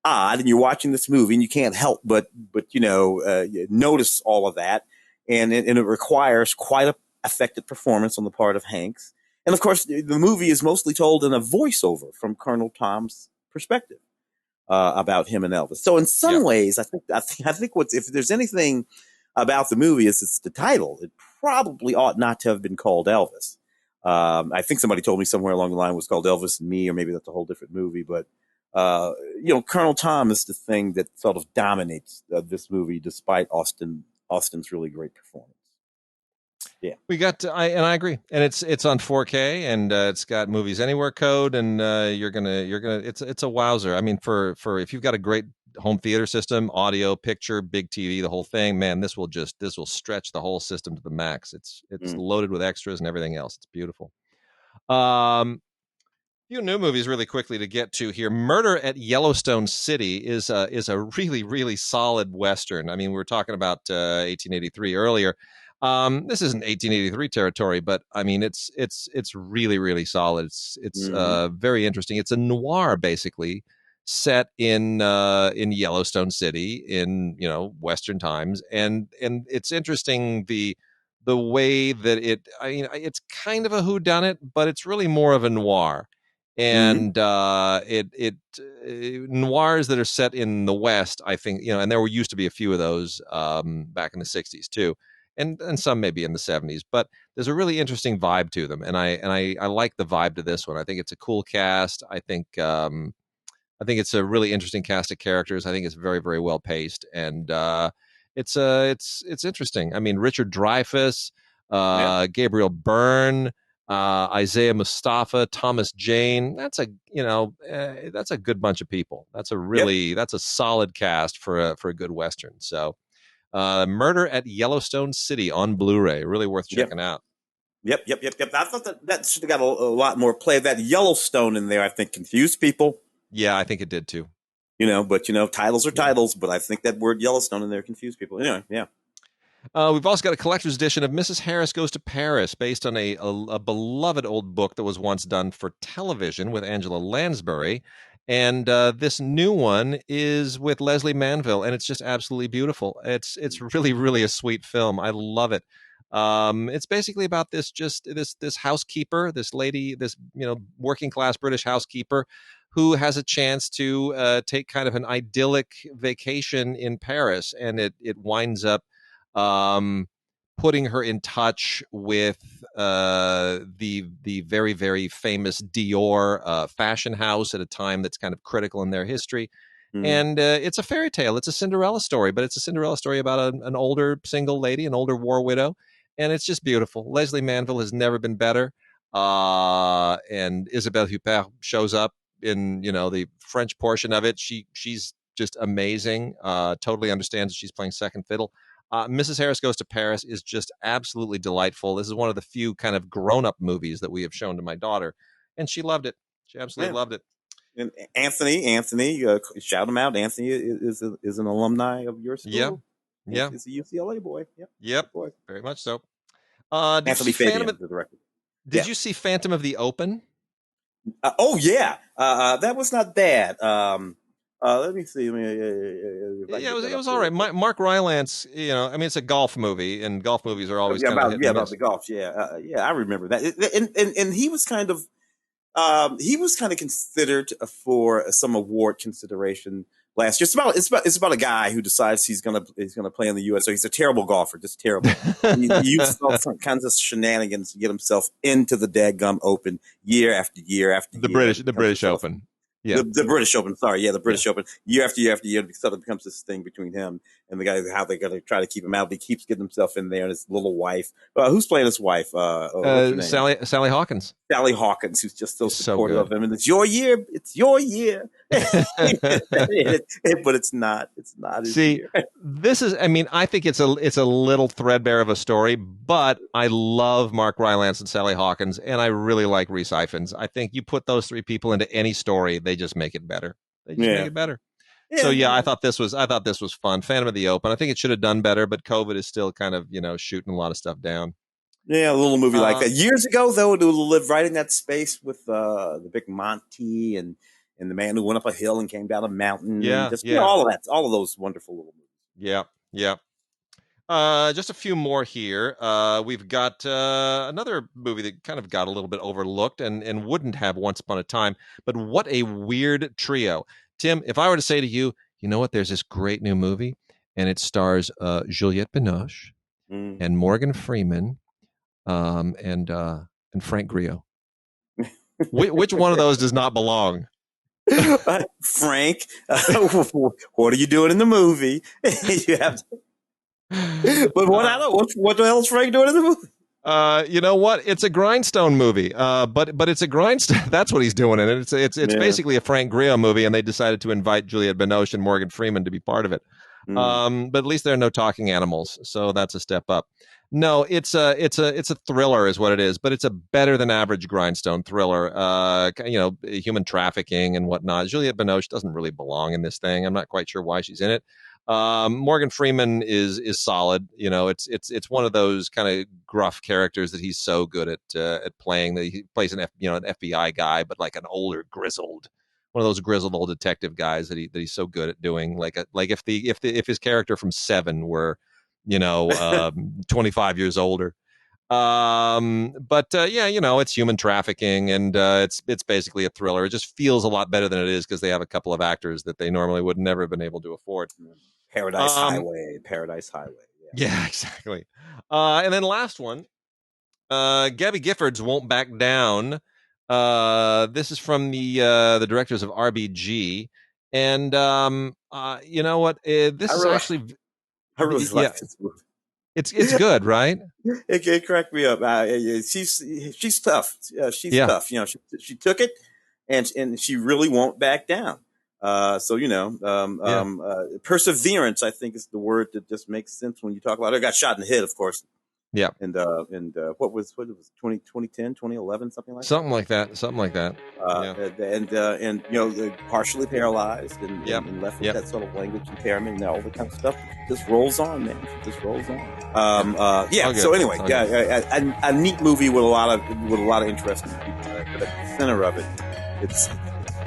odd. And you're watching this movie and you can't help but notice all of that. And it requires quite a affected performance on the part of Hanks. And of course, the movie is mostly told in a voiceover from Colonel Tom's perspective about him and Elvis. So in some ways, I think if there's anything about the movie is it's the title. It probably ought not to have been called Elvis. I think somebody told me somewhere along the line it was called Elvis and Me, or maybe that's a whole different movie. But Colonel Tom is the thing that sort of dominates this movie, despite Austin's really great performance. Yeah, we got I agree, and it's on 4K, and it's got Movies Anywhere code, and you're gonna it's a wowzer. I mean, for if you've got a great home theater system, audio, picture, big TV, the whole thing, man, this will stretch the whole system to the max. It's loaded with extras and everything else. It's beautiful. Few new movies really quickly to get to here. Murder at Yellowstone City is a really, really solid Western. I mean, we were talking about 1883 earlier. This isn't 1883 territory, but I mean, it's really, really solid. It's very interesting. It's a noir, basically, set in Yellowstone City in Western times, and it's interesting the way that it's kind of a whodunit, but it's really more of a noir. And noirs that are set in the West, I think, and there used to be a few of those back in the 60s too. and some maybe in the 70s, but there's a really interesting vibe to them, and I like the vibe to this one. I think it's a cool cast. I think it's a really interesting cast of characters. I think it's very, very well paced, and it's interesting. I mean, Richard Dreyfuss, Gabriel Byrne, Isaiah Mustafa, Thomas Jane. That's a good bunch of people. That's a solid cast for a good Western. So, Murder at Yellowstone City on Blu-ray, really worth checking out. Yep. I thought that should have got a lot more play. That Yellowstone in there, I think, confused people. Yeah, I think it did too. But titles are titles, but I think that word Yellowstone in there confused people. Anyway, yeah. We've also got a collector's edition of Mrs. Harris Goes to Paris, based on a beloved old book that was once done for television with Angela Lansbury. And this new one is with Leslie Manville, and it's just absolutely beautiful. It's really, really a sweet film. I love it. It's basically about this housekeeper, this lady, this working class British housekeeper, who has a chance to take kind of an idyllic vacation in Paris, and it winds up putting her in touch with the very, very famous Dior fashion house at a time that's kind of critical in their history. And it's a fairy tale. It's a Cinderella story, but it's a Cinderella story about an older single lady, an older war widow. And it's just beautiful. Leslie Manville has never been better. And Isabelle Huppert shows up in, the French portion of it. She's just amazing. Totally understands that she's playing second fiddle. Mrs. Harris Goes to Paris is just absolutely delightful. This is one of the few kind of grown-up movies that we have shown to my daughter, and she loved it. She absolutely loved it. And Anthony, shout him out. Anthony is an alumni of your school. Yeah. He's a UCLA boy. Yep. Boy. Very much so. Anthony Fabian is the director. Did you see Phantom of the Open? That was not bad. Let me see. It was all right. Mark Rylance, it's a golf movie, and golf movies are always about the golf. I remember that. And he was kind of considered for some award consideration last year. It's about a guy who decides he's gonna play in the U.S. So he's a terrible golfer, just terrible. he uses all kinds of shenanigans to get himself into the dadgum Open year after year after year. The British Open. Yeah. The British Open. Sorry, the British Open. Year after year after year, it suddenly becomes this thing between him and the guy. How they're going to try to keep him out. But he keeps getting himself in there, and his little wife. Who's playing his wife? Sally Hawkins. Sally Hawkins, who's just so supportive of him. And it's your year. It's your year. But it's not. It's not his year. This is. I think it's a little threadbare of a story, but I love Mark Rylance and Sally Hawkins, and I really like Rhys Ifans. I think you put those three people into any story, they just make it better. Make it better. So I thought this was fun. Phantom of the Open. I think it should have done better, but COVID is still kind of shooting a lot of stuff down. Yeah, a little movie like that. Years ago, though, it lived right in that space with the big Monty and the man who went up a hill and came down a mountain. All of that, all of those wonderful little movies. Yeah. Just a few more here. We've got another movie that kind of got a little bit overlooked and wouldn't have once upon a time, but what a weird trio. Tim, if I were to say to you, you know what, there's this great new movie, and it stars Juliette Binoche and Morgan Freeman and Frank Grillo. Which one of those does not belong? Frank, what are you doing in the movie? You have to... But what the hell is Frank doing in the movie? You know what? It's a grindstone movie. But it's a grindstone. That's what he's doing in it. It's basically a Frank Grillo movie, and they decided to invite Juliette Binoche and Morgan Freeman to be part of it. But at least there are no talking animals, so that's a step up. No, it's a thriller is what it is, but it's a better than average grindstone thriller. Human trafficking and whatnot. Juliette Binoche doesn't really belong in this thing. I'm not quite sure why she's in it. Morgan Freeman is solid. It's one of those kind of gruff characters that he's so good at playing, that he plays an FBI guy, but like an older grizzled, one of those grizzled old detective guys that he's so good at doing. Like if his character from Seven were 25 years older. It's human trafficking, and it's basically a thriller. It just feels a lot better than it is because they have a couple of actors that they normally would never have been able to afford. Paradise Highway. Yeah, exactly. And then last one, Gabby Giffords Won't Back Down. This is from the directors of RBG, and you know what? This is actually, I really like this movie. It's good, right? It cracked me up. She's tough. She's tough. You know, she took it, and she really won't back down. So perseverance, I think, is the word that just makes sense when you talk about it. Got shot in the head, of course. Yeah. And what was 2010, 2011, something like that? Something like that. And you know, partially paralyzed and left with that sort of language impairment and all the kind of stuff. Just rolls on, man. She just rolls on. So anyway, a neat movie with a lot of interesting people. But at the center of it, it's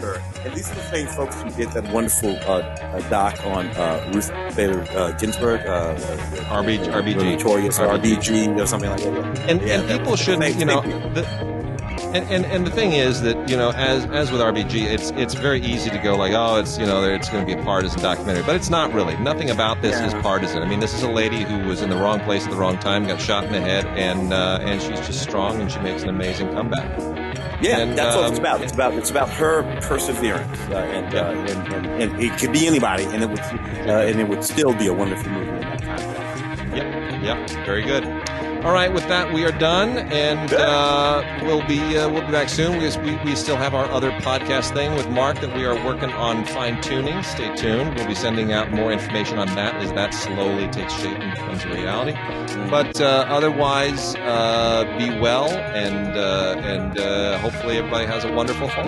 her. And these are the same folks who did that wonderful doc on Ruth Bader Ginsburg, RBG, Notorious RBG, or something like that. And people should, you know, and the thing is that, you know, as with RBG, it's very easy to go like, oh, it's, you know, it's going to be a partisan documentary, but it's not really. Nothing about this is partisan. I mean, this is a lady who was in the wrong place at the wrong time, got shot in the head, and she's just strong, and she makes an amazing comeback. Yeah, and that's what it's about. It's about her perseverance, and it could be anybody, and it would still be a wonderful movie in that context. Yep, very good. All right, with that we are done, and we'll be back soon. We still have our other podcast thing with Mark that we are working on fine tuning. Stay tuned. We'll be sending out more information on that as that slowly takes shape and becomes a reality. But otherwise, be well, and hopefully everybody has a wonderful fall.